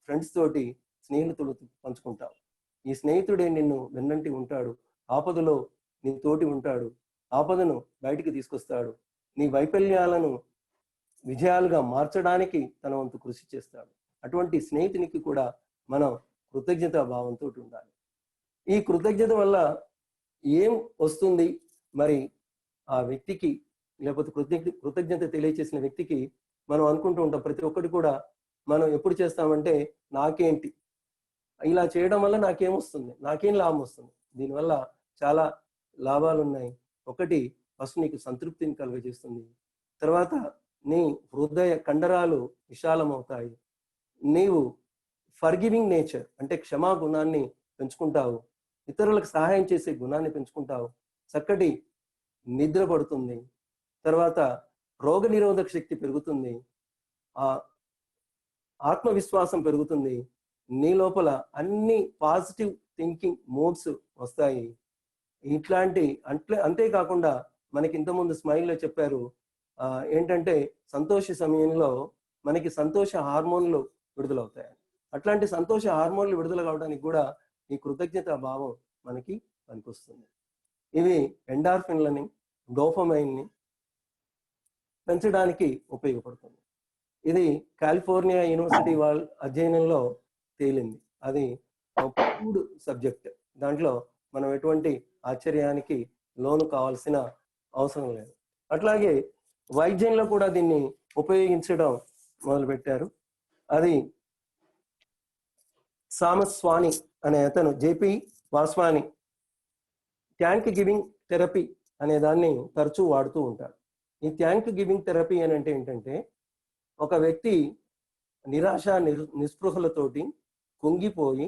ఫ్రెండ్స్ తోటి, స్నేహితులు పంచుకుంటావు. ఈ స్నేహితుడే నిన్ను వెన్నంటి ఉంటాడు. ఆపదలో నీ తోటి ఉంటాడు. ఆపదను బయటికి తీసుకొస్తాడు. నీ వైఫల్యాలను విజయాలుగా మార్చడానికి తన వంతు కృషి చేస్తాడు. అటువంటి స్నేహితునికి కూడా మనం కృతజ్ఞతా భావంతో ఉండాలి. ఈ కృతజ్ఞత వల్ల ఏం వస్తుంది మరి ఆ వ్యక్తికి, లేకపోతే కృతజ్ఞత తెలియచేసిన వ్యక్తికి మనం అనుకుంటూ ఉంటాం. ప్రతి ఒక్కటి కూడా మనం ఎప్పుడు చేస్తామంటే, నాకేంటి, ఇలా చేయడం వల్ల నాకేమొస్తుంది, నాకేం లాభం వస్తుంది. దీనివల్ల చాలా లాభాలు ఉన్నాయి. ఒకటి, ఫస్ట్ నీకు సంతృప్తిని కలుగజేస్తుంది. తర్వాత నీ హృదయ కండరాలు విశాలమవుతాయి. నీవు ఫర్గివింగ్ నేచర్ అంటే క్షమా గుణాన్ని పెంచుకుంటావు. ఇతరులకు సహాయం చేసే గుణాన్ని పెంచుకుంటావు. చక్కటి నిద్ర పడుతుంది. తర్వాత రోగ నిరోధక శక్తి పెరుగుతుంది. ఆ ఆత్మవిశ్వాసం పెరుగుతుంది. నీ లోపల అన్ని పాజిటివ్ థింకింగ్ మోడ్స్ వస్తాయి. అంతేకాకుండా మనకి ఇంతకుముందు స్మైల్లో చెప్పారు, ఏంటంటే సంతోష సమయంలో మనకి సంతోష హార్మోన్లు విడుదలవుతాయి. అట్లాంటి సంతోష హార్మోన్లు విడుదల కావడానికి కూడా ఈ కృతజ్ఞత భావం మనకి పనికొస్తుంది. ఇవి ఎండార్ఫిన్లని, డోపమైన్ని పెంచడానికి ఉపయోగపడుతుంది. ఇది కాలిఫోర్నియా యూనివర్సిటీ వాళ్ళ అధ్యయనంలో తేలింది. అది ఫుడ్ సబ్జెక్ట్. దాంట్లో మనం ఎటువంటి ఆశ్చర్యానికి లోను కావాల్సిన అవసరం లేదు. అట్లాగే వైద్యంలో కూడా దీన్ని ఉపయోగించడం మొదలుపెట్టారు. అది సామస్వాని అనే అతను, JP Vaswani, thank giving therapy అనే దాన్ని తరచూ వాడుతూ ఉంటారు. ఈ థ్యాంక్ గివింగ్ థెరపీ అని అంటే ఏంటంటే, ఒక వ్యక్తి నిరాశ నిస్పృహలతోటి కుంగిపోయి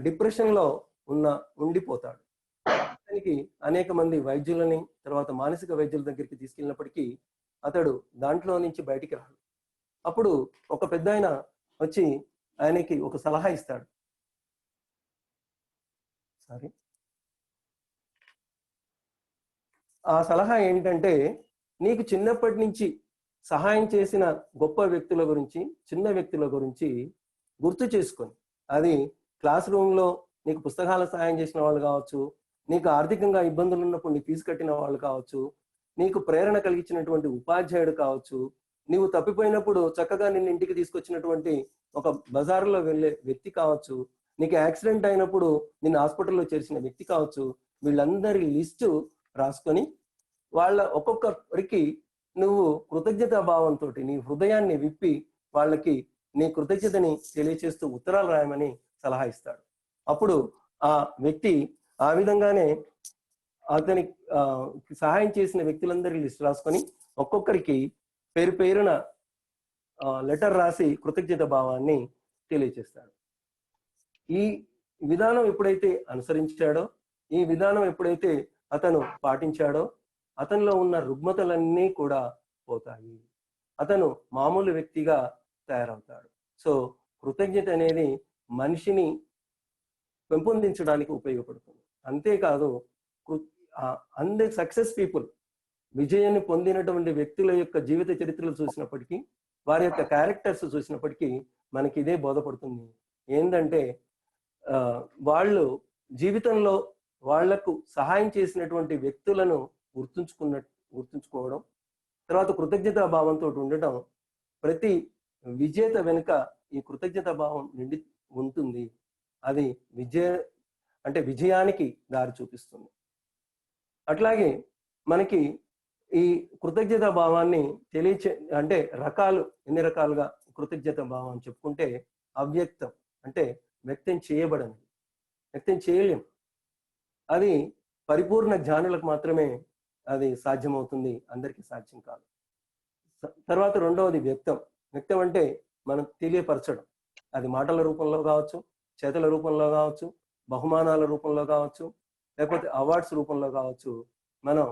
డిప్రెషన్లో ఉండిపోతాడు. అతనికి అనేక మంది వైద్యులని, తర్వాత మానసిక వైద్యుల దగ్గరికి తీసుకెళ్ళినప్పటికీ అతడు దాంట్లో నుంచి బయటికి రాడు. అప్పుడు ఒక పెద్ద ఆయన వచ్చి ఆయనకి ఒక సలహా ఇస్తాడు. ఆ సలహా ఏంటంటే, నీకు చిన్నప్పటి నుంచి సహాయం చేసిన గొప్ప వ్యక్తుల గురించి, చిన్న వ్యక్తుల గురించి గుర్తు చేసుకొని, అది క్లాస్ రూమ్లో నీకు పుస్తకాల సహాయం చేసిన వాళ్ళు కావచ్చు, నీకు ఆర్థికంగా ఇబ్బందులు ఉన్నప్పుడు నీ ఫీజు కట్టిన వాళ్ళు కావచ్చు, నీకు ప్రేరణ కలిగించినటువంటి ఉపాధ్యాయుడు కావచ్చు, నీవు తప్పిపోయినప్పుడు చక్కగా నిన్ను ఇంటికి తీసుకొచ్చినటువంటి ఒక బజార్లో వెళ్ళే వ్యక్తి కావచ్చు, నీకు యాక్సిడెంట్ అయినప్పుడు నిన్ను హాస్పిటల్లో చేర్చిన వ్యక్తి కావచ్చు, వీళ్ళందరి లిస్టు రాసుకొని వాళ్ళ ఒక్కొక్కరికి నువ్వు కృతజ్ఞతా భావంతో నీ హృదయాన్ని విప్పి వాళ్ళకి నీ కృతజ్ఞతని తెలియచేస్తూ ఉత్తరాలు రాయమని సలహా ఇస్తాడు. అప్పుడు ఆ వ్యక్తి ఆ విధంగానే అతని సహాయం చేసిన వ్యక్తులందరి లిస్ట్ రాసుకొని ఒక్కొక్కరికి పేరు పేరున లెటర్ రాసి కృతజ్ఞత భావాన్ని తెలియచేస్తాడు. ఈ విధానం ఎప్పుడైతే అనుసరించాడో, ఈ విధానం ఎప్పుడైతే అతను పాటించాడో, అతనిలో ఉన్న రుగ్మతలన్నీ కూడా పోతాయి. అతను మామూలు వ్యక్తిగా తయారవుతాడు. సో కృతజ్ఞత అనేది మనిషిని పెంపొందించడానికి ఉపయోగపడుతుంది. అంతేకాదు అందరి సక్సెస్ పీపుల్, విజయాన్ని పొందినటువంటి వ్యక్తుల యొక్క జీవిత చరిత్రలు చూసినప్పటికీ, వారి యొక్క క్యారెక్టర్స్ చూసినప్పటికీ మనకి ఇదే బోధపడుతుంది. ఏంటంటే వాళ్ళు జీవితంలో వాళ్లకు సహాయం చేసినటువంటి వ్యక్తులను గుర్తుంచుకోవడం, తర్వాత కృతజ్ఞతా భావంతో ఉండటం, ప్రతి విజేత వెనుక ఈ కృతజ్ఞతా భావం నిండి ఉంటుంది. అది విజయానికి దారి చూపిస్తుంది. అట్లాగే మనకి ఈ కృతజ్ఞతా భావాన్ని అంటే ఎన్ని రకాలుగా కృతజ్ఞత భావం చెప్పుకుంటే, అవ్యక్తం అంటే వ్యక్తం చేయబడనిది, వ్యక్తం చేయలేం. అది పరిపూర్ణ జ్ఞానులకు మాత్రమే అది సాధ్యమవుతుంది, అందరికీ సాధ్యం కాదు. తర్వాత రెండవది వ్యక్తం. వ్యక్తం అంటే మనం తెలియపరచడం. అది మాటల రూపంలో కావచ్చు, చేతల రూపంలో కావచ్చు, బహుమానాల రూపంలో కావచ్చు, లేకపోతే అవార్డ్స్ రూపంలో కావచ్చు. మనం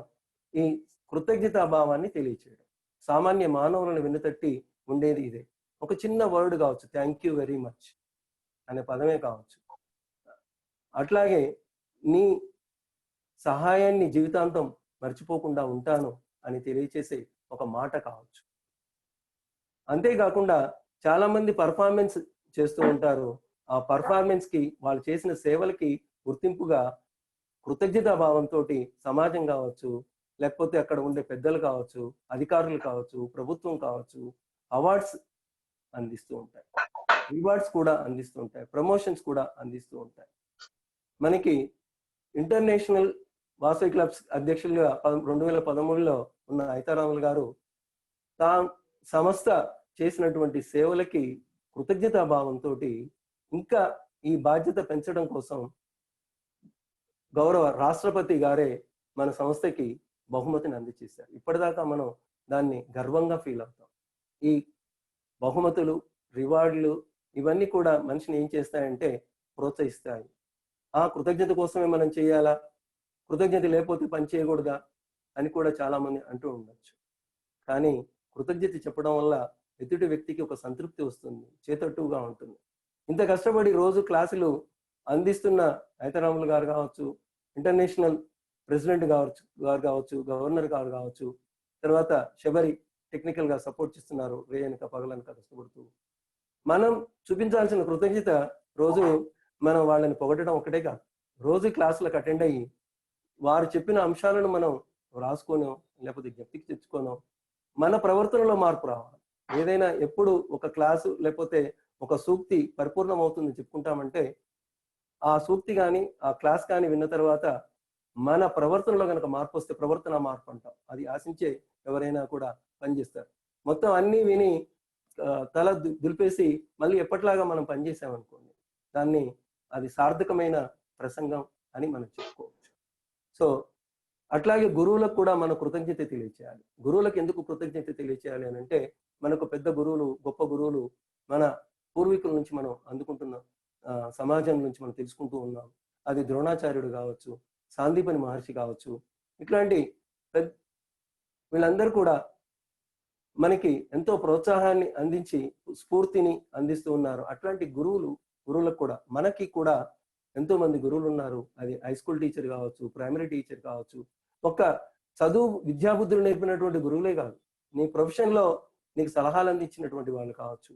ఈ కృతజ్ఞతా భావాన్ని తెలియచేయడం. సామాన్య మానవులను వెన్నుతట్టి ఉండేది ఇదే. ఒక చిన్న వర్డ్ కావచ్చు, థ్యాంక్ యూ వెరీ మచ్ అనే పదమే కావచ్చు. అట్లాగే నీ సహాయాన్ని జీవితాంతం మర్చిపోకుండా ఉంటాను అని తెలియచేసే ఒక మాట కావచ్చు. అంతేకాకుండా చాలా మంది పర్ఫార్మెన్స్ చేస్తూ ఉంటారు. ఆ పర్ఫార్మెన్స్ కి, వాళ్ళు చేసిన సేవలకి గుర్తింపుగా కృతజ్ఞతా భావంతో సమాజం కావచ్చు, లేకపోతే అక్కడ ఉండే పెద్దలు కావచ్చు, అధికారులు కావచ్చు, ప్రభుత్వం కావచ్చు, అవార్డ్స్ అందిస్తూ ఉంటాయి, రివార్డ్స్ కూడా అందిస్తూ ఉంటాయి, ప్రమోషన్స్ కూడా అందిస్తూ ఉంటాయి. మనకి ఇంటర్నేషనల్ వాసవి క్లబ్స్ అధ్యక్షులుగా 2013లో ఉన్న ఐతారాములు గారు సంస్థ చేసినటువంటి సేవలకి కృతజ్ఞతా భావంతో ఇంకా ఈ బాధ్యత పెంచడం కోసం గౌరవ రాష్ట్రపతి గారే మన సంస్థకి బహుమతిని అందజేశారు. ఇప్పటిదాకా మనం దాన్ని గర్వంగా ఫీల్ అవుతాం. ఈ బహుమతులు, రివార్డులు ఇవన్నీ కూడా మనిషిని ఏం చేస్తాయంటే ప్రోత్సహిస్తాయి. ఆ కృతజ్ఞత కోసమే మనం చేయాలా, కృతజ్ఞత లేకపోతే పని చేయకూడదా అని కూడా చాలా మంది అంటూ ఉండొచ్చు. కానీ కృతజ్ఞత చెప్పడం వల్ల ఎదుటి వ్యక్తికి ఒక సంతృప్తి వస్తుంది, చేతట్టుగా ఉంటుంది. ఇంత కష్టపడి రోజు క్లాసులు అందిస్తున్న ఐతారాములు గారు కావచ్చు, ఇంటర్నేషనల్ ప్రెసిడెంట్ గారు కావచ్చు, గవర్నర్ గారు కావచ్చు, తర్వాత శబరి టెక్నికల్ గా సపోర్ట్ చేస్తున్నారు, రేయనక పగలనక కష్టపడుతూ. మనం చూపించాల్సిన కృతజ్ఞత రోజు మనం వాళ్ళని పొగడడం ఒకటే కాదు, రోజు క్లాసులకు అటెండ్ అయ్యి వారు చెప్పిన అంశాలను మనం రాసుకోనో లేకపోతే జ్ఞప్తికి తెచ్చుకోనో మన ప్రవర్తనలో మార్పు రావాలి. ఏదైనా ఎప్పుడు ఒక క్లాసు లేకపోతే ఒక సూక్తి పరిపూర్ణం అవుతుంది చెప్పుకుంటామంటే, ఆ సూక్తి కానీ ఆ క్లాస్ కానీ విన్న తర్వాత మన ప్రవర్తనలో కనుక మార్పు వస్తే ప్రవర్తన మార్పు అంటాం. అది ఆశించే ఎవరైనా కూడా పనిచేస్తారు. మొత్తం అన్నీ విని తల దులిపేసి మళ్ళీ ఎప్పటిలాగా మనం పనిచేసామనుకోండి, దాన్ని అది సార్థకమైన ప్రసంగం అని మనం చెప్పుకోవచ్చు. సో అట్లాగే గురువులకు కూడా మన కృతజ్ఞత తెలియచేయాలి. గురువులకు ఎందుకు కృతజ్ఞత తెలియచేయాలి అని అంటే, మనకు పెద్ద గురువులు, గొప్ప గురువులు మన పూర్వీకుల నుంచి మనం అందుకుంటున్న సమాజం నుంచి మనం తెలుసుకుంటూ ఉన్నాం. అది ద్రోణాచార్యుడు కావచ్చు, సాందీపని మహర్షి కావచ్చు, ఇట్లాంటి వీళ్ళందరూ కూడా మనకి ఎంతో ప్రోత్సాహాన్ని అందించి స్ఫూర్తిని అందిస్తూ ఉన్నారు. అట్లాంటి గురువులకు కూడా మనకి కూడా ఎంతో మంది గురువులు ఉన్నారు. అది హై స్కూల్ టీచర్ కావచ్చు, ప్రైమరీ టీచర్ కావచ్చు, ఒక చదువు విద్యాబుద్ధులు నేర్పినటువంటి గురువులే కాదు, నీ ప్రొఫెషన్ లో నీకు సలహాలు అందించినటువంటి వాళ్ళు కావచ్చు,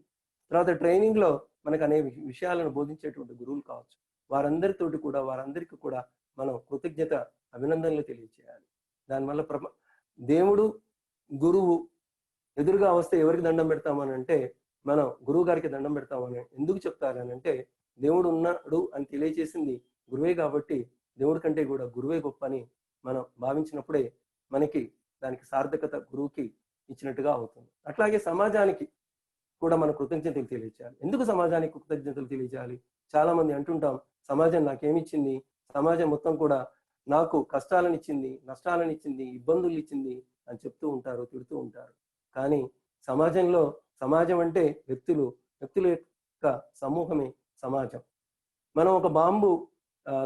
తర్వాత ట్రైనింగ్ లో మనకు అనేక విషయాలను బోధించేటువంటి గురువులు కావచ్చు. వారందరికీ కూడా మనం కృతజ్ఞత అభినందనలు తెలియచేయాలి. దానివల్ల దేవుడు గురువు ఎదురుగా వస్తే ఎవరికి దండం పెడతామని అంటే మనం గురువు గారికి దండం పెడతామని ఎందుకు చెప్తారని అంటే దేవుడు ఉన్నాడు అని తెలియచేసింది గురువే కాబట్టి దేవుడి కంటే కూడా గురువే గొప్ప అని మనం భావించినప్పుడే మనకి దానికి సార్థకత గురువుకి ఇచ్చినట్టుగా అవుతుంది. అట్లాగే సమాజానికి కూడా మన కృతజ్ఞతలు తెలియచేయాలి. ఎందుకు సమాజానికి కృతజ్ఞతలు తెలియచేయాలి? చాలా మంది అంటుంటాం, సమాజం నాకేమిచ్చింది, సమాజం మొత్తం కూడా నాకు కష్టాలను ఇచ్చింది, నష్టాలను ఇచ్చింది, ఇబ్బందులు ఇచ్చింది అని చెప్తూ ఉంటారు, తిడుతూ ఉంటారు. కానీ సమాజం అంటే వ్యక్తుల యొక్క సమూహమే సమాజం. మనం ఒక బాంబు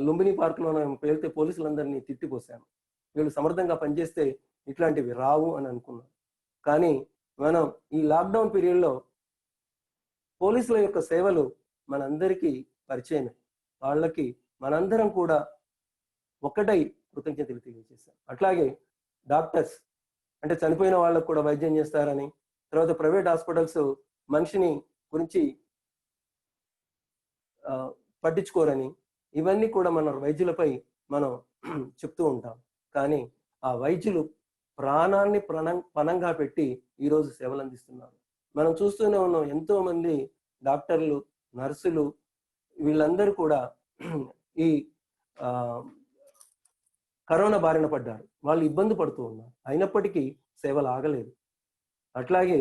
లుంబిని పార్కులో పేలితే పోలీసులందరినీ తిట్టిపోసాము. వీళ్ళు సమర్థంగా పనిచేస్తే ఇట్లాంటివి రావు అని అనుకున్నాం. కానీ మనం ఈ లాక్డౌన్ పీరియడ్లో పోలీసుల యొక్క సేవలు మనందరికీ పరిచయమే. వాళ్ళకి మనందరం కూడా ఒక్కటై కృతజ్ఞతలు తెలియజేశాం. అట్లాగే డాక్టర్స్ అంటే చనిపోయిన వాళ్ళకు కూడా వైద్యం చేస్తారని, తర్వాత ప్రైవేట్ హాస్పిటల్స్ మనిషిని గురించి పట్టించుకోరని, ఇవన్నీ కూడా మన వైద్యులపై మనం చెప్తూ ఉంటాం. కానీ ఆ వైద్యులు ప్రాణాన్ని పణంగా పెట్టి ఈరోజు సేవలు అందిస్తున్నారు. మనం చూస్తూనే ఉన్నాం, ఎంతో మంది డాక్టర్లు, నర్సులు వీళ్ళందరూ కూడా ఈ కరోనా బారిన పడ్డారు. వాళ్ళు ఇబ్బంది పడుతూ ఉన్నారు. అయినప్పటికీ సేవలు ఆగలేదు. అట్లాగే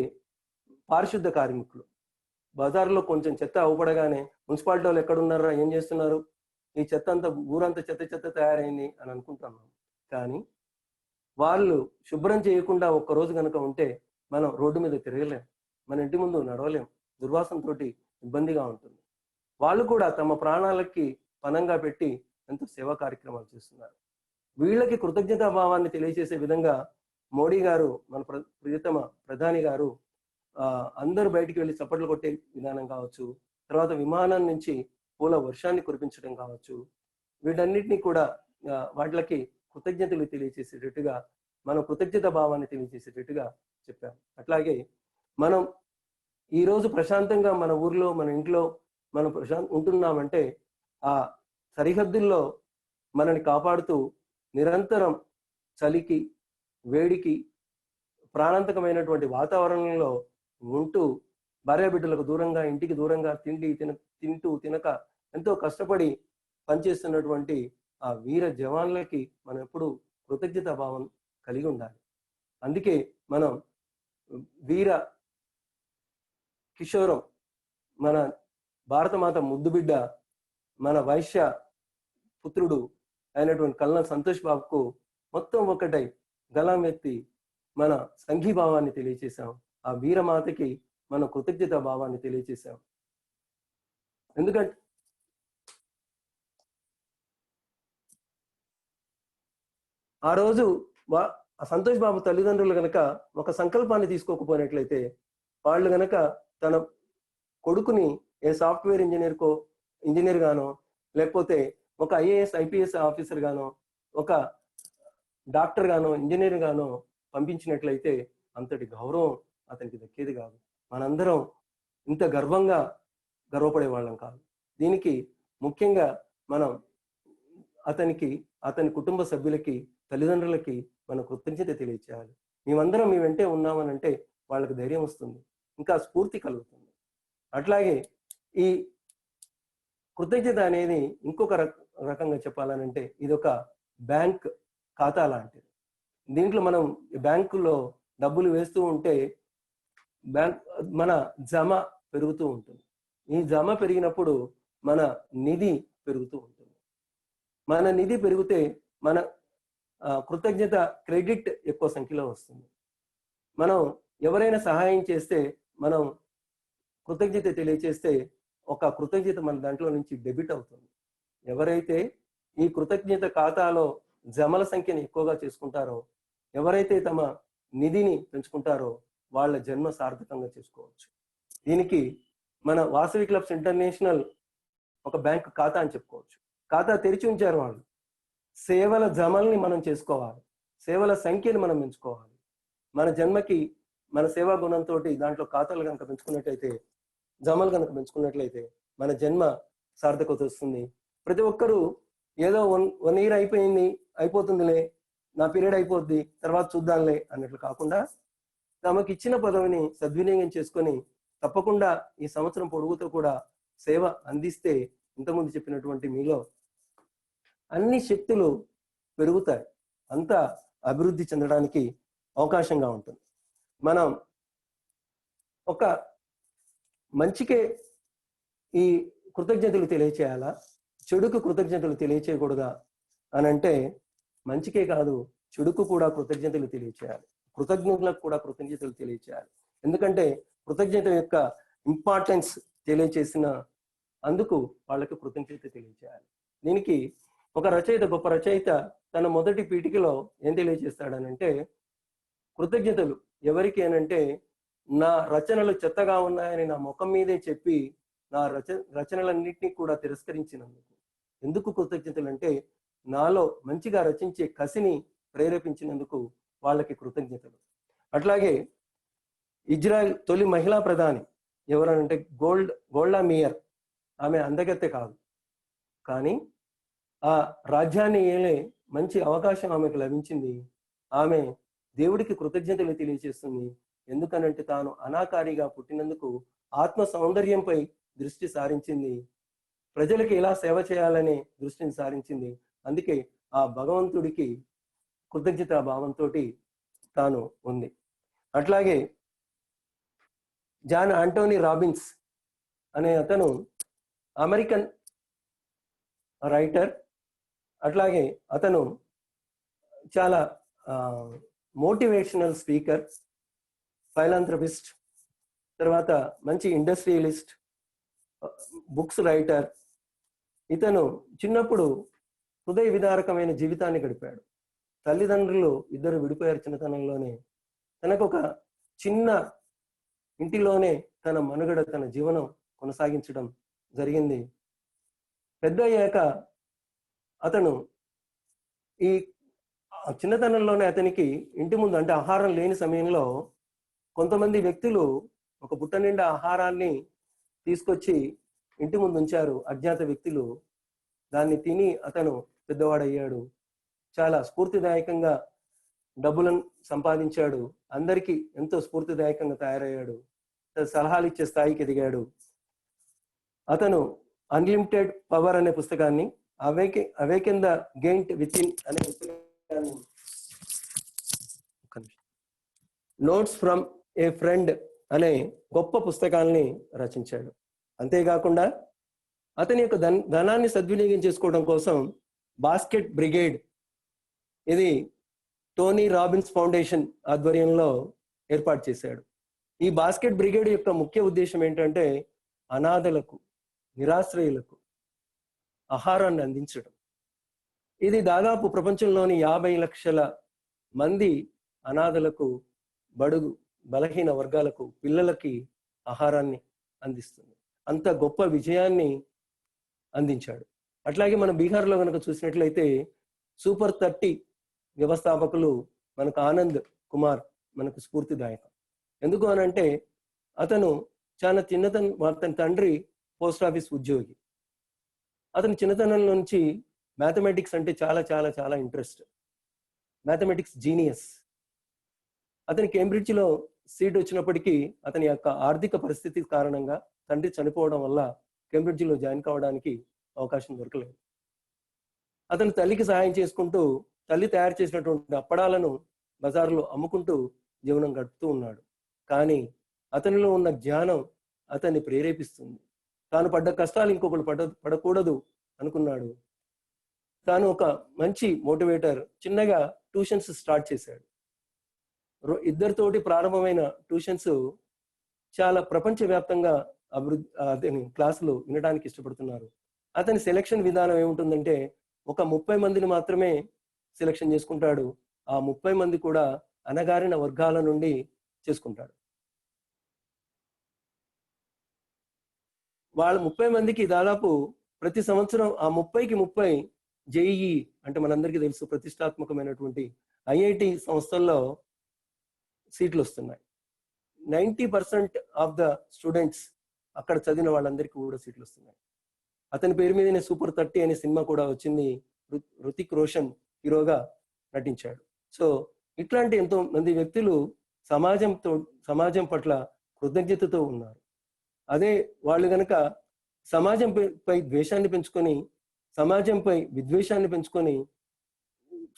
పారిశుద్ధ కార్మికులు బజార్లో కొంచెం చెత్త అవపడగానే మున్సిపాలిటీ వాళ్ళు ఎక్కడున్నారా, ఏం చేస్తున్నారు, ఈ చెత్త అంతా ఊరంతా చెత్త తయారైంది అని అనుకుంటున్నాం. కానీ వాళ్ళు శుభ్రం చేయకుండా ఒక్కరోజు కనుక ఉంటే మనం రోడ్డు మీద తిరగలేం, మన ఇంటి ముందు నడవలేం, దుర్వాసనతో ఇబ్బందిగా ఉంటుంది. వాళ్ళు కూడా తమ ప్రాణాలకి పణంగా పెట్టి ఎంతో సేవా కార్యక్రమాలు చేస్తున్నారు. వీళ్ళకి కృతజ్ఞతా భావాన్ని తెలియజేసే విధంగా మోడీ గారు, మన ప్రియతమ ప్రధాని గారు అందరూ బయటికి వెళ్ళి చప్పట్లు కొట్టే విధానం కావచ్చు, తర్వాత విమానం నుంచి పూల వర్షాన్ని కురిపించడం కావచ్చు, వీటన్నిటినీ కూడా వాటికి కృతజ్ఞతలు తెలియజేసేటట్టుగా, మనం కృతజ్ఞత భావాన్ని తెలియజేసేటట్టుగా చెప్పాం. అట్లాగే మనం ఈరోజు ప్రశాంతంగా మన ఊర్లో, మన ఇంట్లో మనం ఉంటున్నామంటే ఆ సరిహద్దుల్లో మనని కాపాడుతూ నిరంతరం చలికి, వేడికి, ప్రాణాంతకమైనటువంటి వాతావరణంలో ఉంటూ భార్యాబిడ్డలకు దూరంగా, ఇంటికి దూరంగా తింటూ తినక ఎంతో కష్టపడి పనిచేస్తున్నటువంటి ఆ వీర జవాన్లకి మనం ఎప్పుడు కృతజ్ఞతా భావం కలిగి ఉండాలి. అందుకే మనం వీర కిషోరం, మన భారతమాత ముద్దుబిడ్డ, మన వైశ్య పుత్రుడు అయినటువంటి కల్నల్ సంతోష్ బాబుకు మొత్తం ఒకటై గలం ఎత్తి మన సంఘీభావాన్ని తెలియచేశాం. ఆ వీరమాతకి మన కృతజ్ఞత భావాన్ని తెలియచేశాం. ఎందుకంటే ఆ రోజు సంతోష్ బాబు తల్లిదండ్రులు గనక ఒక సంకల్పాన్ని తీసుకోకపోయినట్లయితే, వాళ్ళు గనక తన కొడుకుని ఏ సాఫ్ట్వేర్ ఇంజనీర్ గానో, లేకపోతే ఒక IAS IPS ఆఫీసర్ గానో, ఒక డాక్టర్ గానో, ఇంజనీర్ గానో పంపించినట్లయితే అంతటి గౌరవం అతనికి దక్కేది కాదు. మనందరం ఇంత గర్వపడే వాళ్ళం కాదు. దీనికి ముఖ్యంగా మనం అతని కుటుంబ సభ్యులకి, తల్లిదండ్రులకి మన కృతజ్ఞత తెలియచేయాలి. మేమందరం మీ వెంటే ఉన్నామనంటే వాళ్ళకి ధైర్యం వస్తుంది, ఇంకా స్ఫూర్తి కలుగుతుంది. అట్లాగే ఈ కృతజ్ఞత అనేది ఇంకొక రకంగా చెప్పాలనంటే ఇది ఒక బ్యాంక్ ఖాతా లాంటిది. దీంట్లో మనం బ్యాంకులో డబ్బులు వేస్తూ ఉంటే మన జమ పెరుగుతూ ఉంటుంది. ఈ జమ పెరిగినప్పుడు మన నిధి పెరుగుతూ ఉంటుంది. మన నిధి పెరిగితే మన కృతజ్ఞత క్రెడిట్ ఎక్కువ సంఖ్యలో వస్తుంది. మనం ఎవరైనా సహాయం చేస్తే, మనం కృతజ్ఞత తెలియచేస్తే ఒక కృతజ్ఞత మన దాంట్లో నుంచి డెబిట్ అవుతుంది. ఎవరైతే ఈ కృతజ్ఞత ఖాతాలో జమల సంఖ్యను ఎక్కువగా చేసుకుంటారో, ఎవరైతే తమ నిధిని పెంచుకుంటారో వాళ్ళ జన్మ సార్థకంగా చేసుకోవచ్చు. దీనికి మన వాసవి క్లబ్స్ ఇంటర్నేషనల్ ఒక బ్యాంక్ ఖాతా అని చెప్పుకోవచ్చు. ఖాతా తెరిచి ఉంచారు వాళ్ళు. సేవల జమల్ని మనం చేసుకోవాలి, సేవల సంఖ్యను మనం పెంచుకోవాలి. మన జన్మకి మన సేవా గుణంతో దాంట్లో ఖాతాలు కనుక పెంచుకున్నట్లయితే, జమలు కనుక పెంచుకున్నట్లయితే మన జన్మ సార్థకత వస్తుంది. ప్రతి ఒక్కరూ ఏదో వన్ ఇయర్ అయిపోతుందిలే, నా పీరియడ్ అయిపోద్ది, తర్వాత చూద్దాంలే అన్నట్లు కాకుండా తమకు ఇచ్చిన పదవిని సద్వినియోగం చేసుకొని తప్పకుండా ఈ సంవత్సరం పొడుగుతో కూడా సేవ అందిస్తే ఇంతకుముందు చెప్పినటువంటి మీలో అన్ని శక్తులు పెరుగుతాయి, అంతా అభివృద్ధి చెందడానికి అవకాశంగా ఉంటుంది. మనం ఒక మంచికే ఈ కృతజ్ఞతలు తెలియచేయాలా, చెడుకు కృతజ్ఞతలు తెలియచేయకూడదా అని అంటే మంచికే కాదు, చెడుకు కూడా కృతజ్ఞతలు తెలియచేయాలి, కృతజ్ఞతలకు కూడా కృతజ్ఞతలు తెలియచేయాలి. ఎందుకంటే కృతజ్ఞత యొక్క ఇంపార్టెన్స్ తెలియచేసిన అందుకు వాళ్ళకి కృతజ్ఞత తెలియచేయాలి. దీనికి ఒక రచయిత, గొప్ప రచయిత తన మొదటి పీఠికలో ఏం తెలియజేస్తాడనంటే, కృతజ్ఞతలు ఎవరికి అనంటే, నా రచనలు చెత్తగా ఉన్నాయని నా ముఖం మీదే చెప్పి నా రచనలన్నింటినీ కూడా తిరస్కరించినందుకు. ఎందుకు కృతజ్ఞతలు అంటే, నాలో మంచిగా రచించే కసిని ప్రేరేపించినందుకు వాళ్ళకి కృతజ్ఞతలు. అట్లాగే ఇజ్రాయెల్ తొలి మహిళా ప్రధాని ఎవరనంటే గోల్డా మేయర్. ఆమె అందగత్తె కాదు, కానీ ఆ రాజ్యాన్ని ఏలే మంచి అవకాశం ఆమెకు లభించింది. ఆమె దేవుడికి కృతజ్ఞతలు తెలియజేస్తుంది. ఎందుకనంటే తాను అనాకారిగా పుట్టినందుకు ఆత్మ సౌందర్యంపై దృష్టి సారించింది, ప్రజలకు ఎలా సేవ చేయాలనే దృష్టిని సారించింది. అందుకే ఆ భగవంతుడికి కృతజ్ఞతా భావంతో తాను ఉంది. అట్లాగే జాన్ ఆంటోనీ రాబిన్స్ అనే అతను అమెరికన్ రైటర్. అట్లాగే అతను చాలా మోటివేషనల్ స్పీకర్, ఫైలాంథ్రపిస్ట్, తర్వాత మంచి ఇండస్ట్రియలిస్ట్, బుక్స్ రైటర్. ఇతను చిన్నప్పుడు హృదయ విదారకమైన జీవితాన్ని గడిపాడు. తల్లిదండ్రులు ఇద్దరు విడిపోయారు చిన్నతనంలోనే. తనకు ఒక చిన్న ఇంటిలోనే తన మనుగడ, తన జీవనం కొనసాగించడం జరిగింది. పెద్ద అయ్యాక అతను ఈ చిన్నతనంలోనే అతనికి ఇంటి ముందు, అంటే ఆహారం లేని సమయంలో కొంతమంది వ్యక్తులు ఒక బుట్ట నిండా ఆహారాన్ని తీసుకొచ్చి ఇంటి ముందు ఉంచారు, అజ్ఞాత వ్యక్తులు. దాన్ని తిని అతను పెద్దవాడయ్యాడు. చాలా స్ఫూర్తిదాయకంగా డబ్బులను సంపాదించాడు, అందరికీ ఎంతో స్ఫూర్తిదాయకంగా తయారయ్యాడు, సలహాలు ఇచ్చే స్థాయికి ఎదిగాడు. అతను అన్లిమిటెడ్ పవర్ అనే పుస్తకాన్ని, awaken the giant with in అనే పుస్తకాన్ని, నోట్స్ ఫ్రమ్ ఏ ఫ్రెండ్ అనే గొప్ప పుస్తకాల్ని రచించాడు. అంతేకాకుండా అతని యొక్క ధనాన్ని సద్వినియోగం చేసుకోవడం కోసం బాస్కెట్ బ్రిగేడ్, ఇది టోనీ రాబిన్స్ ఫౌండేషన్ ఆధ్వర్యంలో ఏర్పాటు చేశాడు. ఈ బాస్కెట్ బ్రిగేడ్ యొక్క ముఖ్య ఉద్దేశం ఏంటంటే, అనాథలకు, నిరాశ్రయులకు ఆహారాన్ని అందించడం. ఇది దాదాపు ప్రపంచంలోని 50 లక్షల మంది అనాథలకు, బడుగు బలహీన వర్గాలకు, పిల్లలకి ఆహారాన్ని అందిస్తుంది. అంత గొప్ప విజయాన్ని అందించాడు. అట్లాగే మన బీహార్లో కనుక చూసినట్లయితే సూపర్ 30 వ్యవస్థాపకులు మనకు ఆనంద్ కుమార్ మనకు స్ఫూర్తిదాయకం. ఎందుకు అనంటే అతను చాలా అతని తండ్రి పోస్ట్ ఆఫీస్ ఉద్యోగి. అతను చిన్నతనం నుంచి మ్యాథమెటిక్స్ అంటే చాలా చాలా చాలా ఇంట్రెస్ట్, మ్యాథమెటిక్స్ జీనియస్. అతని కేంబ్రిడ్జ్లో సీట్ వచ్చినప్పటికీ అతని యొక్క ఆర్థిక పరిస్థితి కారణంగా తండ్రి చనిపోవడం వల్ల కేంబ్రిడ్జ్లో జాయిన్ కావడానికి అవకాశం దొరకలేదు. అతను తల్లికి సహాయం చేసుకుంటూ తల్లి తయారు చేసినటువంటి అప్పడాలను బజార్లో అమ్ముకుంటూ జీవనం గడుపుతూ ఉన్నాడు. కానీ అతనిలో ఉన్న జ్ఞానం అతన్ని ప్రేరేపిస్తుంది. తాను పడ్డ కష్టాలు ఇంకొకరు పడకూడదు అనుకున్నాడు. తాను ఒక మంచి మోటివేటర్, చిన్నగా ట్యూషన్స్ స్టార్ట్ చేశాడు. ఇద్దరితోటి ప్రారంభమైన ట్యూషన్స్ చాలా ప్రపంచవ్యాప్తంగా అతని క్లాసులు వినడానికి ఇష్టపడుతున్నారు. అతని సెలక్షన్ విధానం ఏముంటుందంటే, ఒక 30 మందిని మాత్రమే సెలక్షన్ చేసుకుంటాడు. ఆ 30 మంది కూడా అణగారిన వర్గాల నుండి చేసుకుంటాడు. వాళ్ళ 30 మందికి దాదాపు ప్రతి సంవత్సరం ఆ 30కి 30 జేఈఈ అంటే మనందరికీ తెలుసు ప్రతిష్టాత్మకమైనటువంటి ఐఐటి సంస్థల్లో సీట్లు వస్తున్నాయి. 90% ఆఫ్ ద స్టూడెంట్స్ అక్కడ చదివిన వాళ్ళందరికీ కూడా సీట్లు వస్తున్నాయి. అతని పేరు మీదనే సూపర్ 30 అనే సినిమా కూడా వచ్చింది. హృతిక్ రోషన్ హీరోగా నటించాడు. సో ఇట్లాంటి ఎంతో మంది వ్యక్తులు సమాజం పట్ల కృతజ్ఞతతో ఉన్నారు. అదే వాళ్ళు గనక సమాజంపై ద్వేషాన్ని పెంచుకొని, సమాజంపై విద్వేషాన్ని పెంచుకొని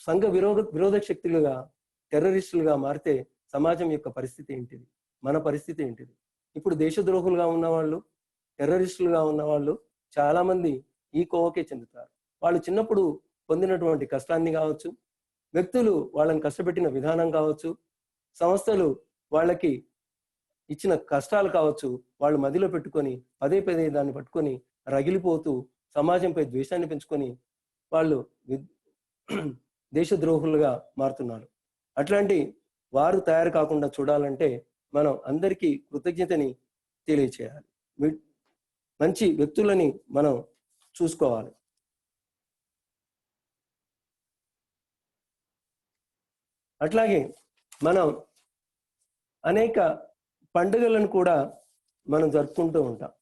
సంఘ విరోధ శక్తులుగా, టెర్రరిస్టులుగా మారితే సమాజం యొక్క పరిస్థితి ఏంటిది? మన పరిస్థితి ఏంటిది? ఇప్పుడు దేశద్రోహులుగా ఉన్నవాళ్ళు, టెర్రరిస్టులుగా ఉన్నవాళ్ళు చాలా మంది ఈ కోవకే చెందుతారు. వాళ్ళు చిన్నప్పుడు పొందినటువంటి కష్టాన్ని కావచ్చు, వ్యక్తులు వాళ్ళని కష్టపెట్టిన విధానం కావచ్చు, సంస్థలు వాళ్ళకి ఇచ్చిన కష్టాలు కావచ్చు, వాళ్ళు మదిలో పెట్టుకొని పదే పదే దాన్ని పట్టుకొని రగిలిపోతూ సమాజంపై ద్వేషాన్ని పెంచుకొని వాళ్ళు దేశద్రోహులుగా మారుతున్నారు. అట్లాంటి వారు తయారు కాకుండా చూడాలంటే మనం అందరికీ కృతజ్ఞతని తెలియచేయాలి. మంచి వ్యక్తులని మనం చూసుకోవాలి. అట్లాగే మనం అనేక పండుగలను కూడా మనం జరుపుకుంటూ ఉంటాం.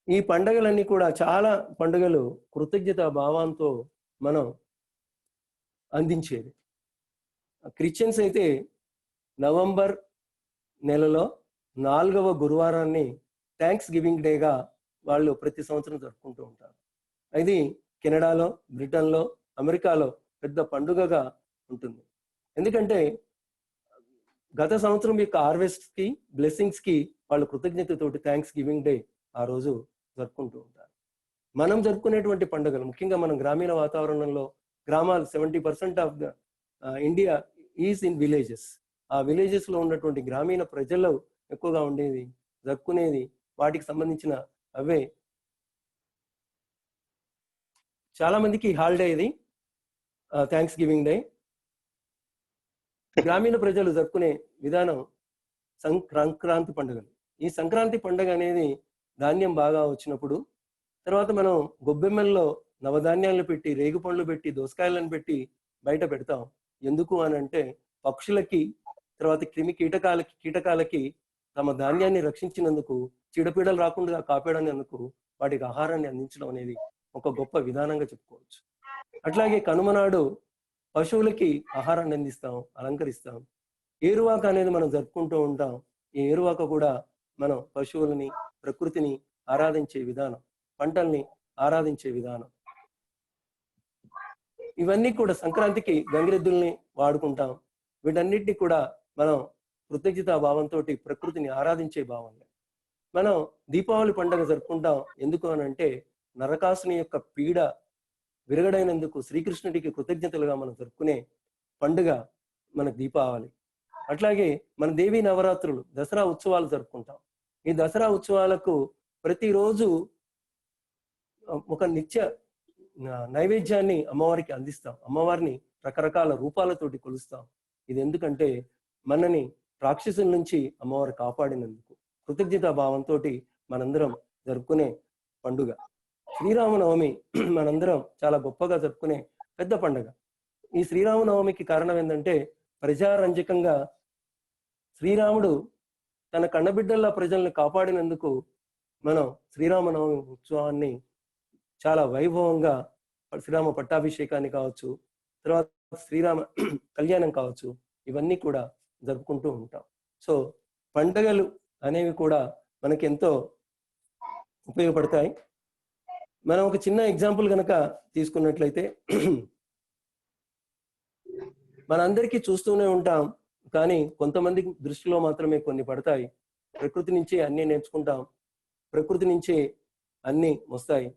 ఈ పండుగలన్నీ కూడా చాలా పండుగలు కృతజ్ఞత భావంతో మనం అందించేది. క్రిస్టియన్స్ అయితే నవంబర్ నెలలో 4వ గురువారాన్ని థ్యాంక్స్ గివింగ్ డేగా వాళ్ళు ప్రతి సంవత్సరం జరుపుకుంటూ ఉంటారు. ఇది కెనడాలో, బ్రిటన్లో, అమెరికాలో పెద్ద పండుగగా ఉంటుంది. ఎందుకంటే గత సంవత్సరం యొక్క హార్వెస్ట్ కి, బ్లెస్సింగ్స్ కి వాళ్ళు కృతజ్ఞతతోటి థ్యాంక్స్ గివింగ్ డే ఆ రోజు జరుపుకుంటూ ఉంటారు. మనం జరుపుకునేటువంటి పండుగలు ముఖ్యంగా మనం గ్రామీణ వాతావరణంలో, గ్రామాలు 70% of the India is in villages. ఆ విలేజెస్ లో ఉన్నటువంటి గ్రామీణ ప్రజలు ఎక్కువగా ఉండేది, జరుపుకునేది వాటికి సంబంధించిన అవే. చాలా మందికి హాలిడే ఇది థ్యాంక్స్ గివింగ్ డే. గ్రామీణ ప్రజలు జరుపుకునే విధానం సంక్రాంతి పండుగలు. ఈ సంక్రాంతి పండుగ అనేది ధాన్యం బాగా వచ్చినప్పుడు, తర్వాత మనం గొబ్బెమ్మల్లో నవధాన్యాలను పెట్టి, రేగు పండ్లు పెట్టి, దోసకాయలను పెట్టి బయట పెడతాం. ఎందుకు అని అంటే పక్షులకి, తర్వాత కీటకాలకి తమ ధాన్యాన్ని రక్షించినందుకు, చీడపీడలు రాకుండా కాపాడనందుకు వాటికి ఆహారాన్ని అందించడం అనేది ఒక గొప్ప విధానంగా చెప్పుకోవచ్చు. అట్లాగే కనుమనాడు పశువులకి ఆహారాన్ని అందిస్తాం, అలంకరిస్తాం. ఏరువాక అనేది మనం జరుపుకుంటూ ఉంటాం. ఈ ఏరువాక కూడా మనం పశువులని, ప్రకృతిని ఆరాధించే విధానం, పంటల్ని ఆరాధించే విధానం. ఇవన్నీ కూడా సంక్రాంతికి గంగిరెద్దుల్ని వాడుకుంటాం. వీటన్నిటిని కూడా మనం కృతజ్ఞతా భావంతో ప్రకృతిని ఆరాధించే భావంగా మనం దీపావళి పండుగ జరుపుకుంటాం. ఎందుకు అని అంటే నరకాసుని యొక్క పీడ విరగడైనందుకు శ్రీకృష్ణుడికి కృతజ్ఞతలుగా మనం జరుపుకునే పండుగ మన దీపావళి. అట్లాగే మన దేవీ నవరాత్రులు, దసరా ఉత్సవాలు జరుపుకుంటాం. ఈ దసరా ఉత్సవాలకు ప్రతిరోజు ఒక నిత్య నైవేద్యాన్ని అమ్మవారికి అందిస్తాం. అమ్మవారిని రకరకాల రూపాలతోటి కొలుస్తాం. ఇది ఎందుకంటే మనని రాక్షసుల నుంచి అమ్మవారు కాపాడినందుకు కృతజ్ఞతా భావంతో మనందరం జరుపుకునే పండుగ. శ్రీరామనవమి మనందరం చాలా గొప్పగా జరుపుకునే పెద్ద పండుగ. ఈ శ్రీరామనవమికి కారణం ఏంటంటే ప్రజారంజకంగా శ్రీరాముడు తన కన్నబిడ్డల్లా ప్రజల్ని కాపాడినందుకు మనం శ్రీరామనవమి ఉత్సవాన్ని చాలా వైభవంగా, శ్రీరామ పట్టాభిషేకాన్ని కావచ్చు, తర్వాత శ్రీరామ కళ్యాణం కావచ్చు, ఇవన్నీ కూడా జరుపుకుంటూ ఉంటాం. సో పండుగలు అనేవి కూడా మనకి ఎంతో ఉపయోగపడతాయి. మనం ఒక చిన్న ఎగ్జాంపుల్ కనుక తీసుకున్నట్లయితే మనందరికీ చూస్తూనే ఉంటాం, కానీ కొంతమంది దృష్టిలో మాత్రమే కొన్ని పడతాయి. ప్రకృతి నుంచి అన్ని నేర్చుకుంటాం, ప్రకృతి నుంచి అన్ని వస్తాయి.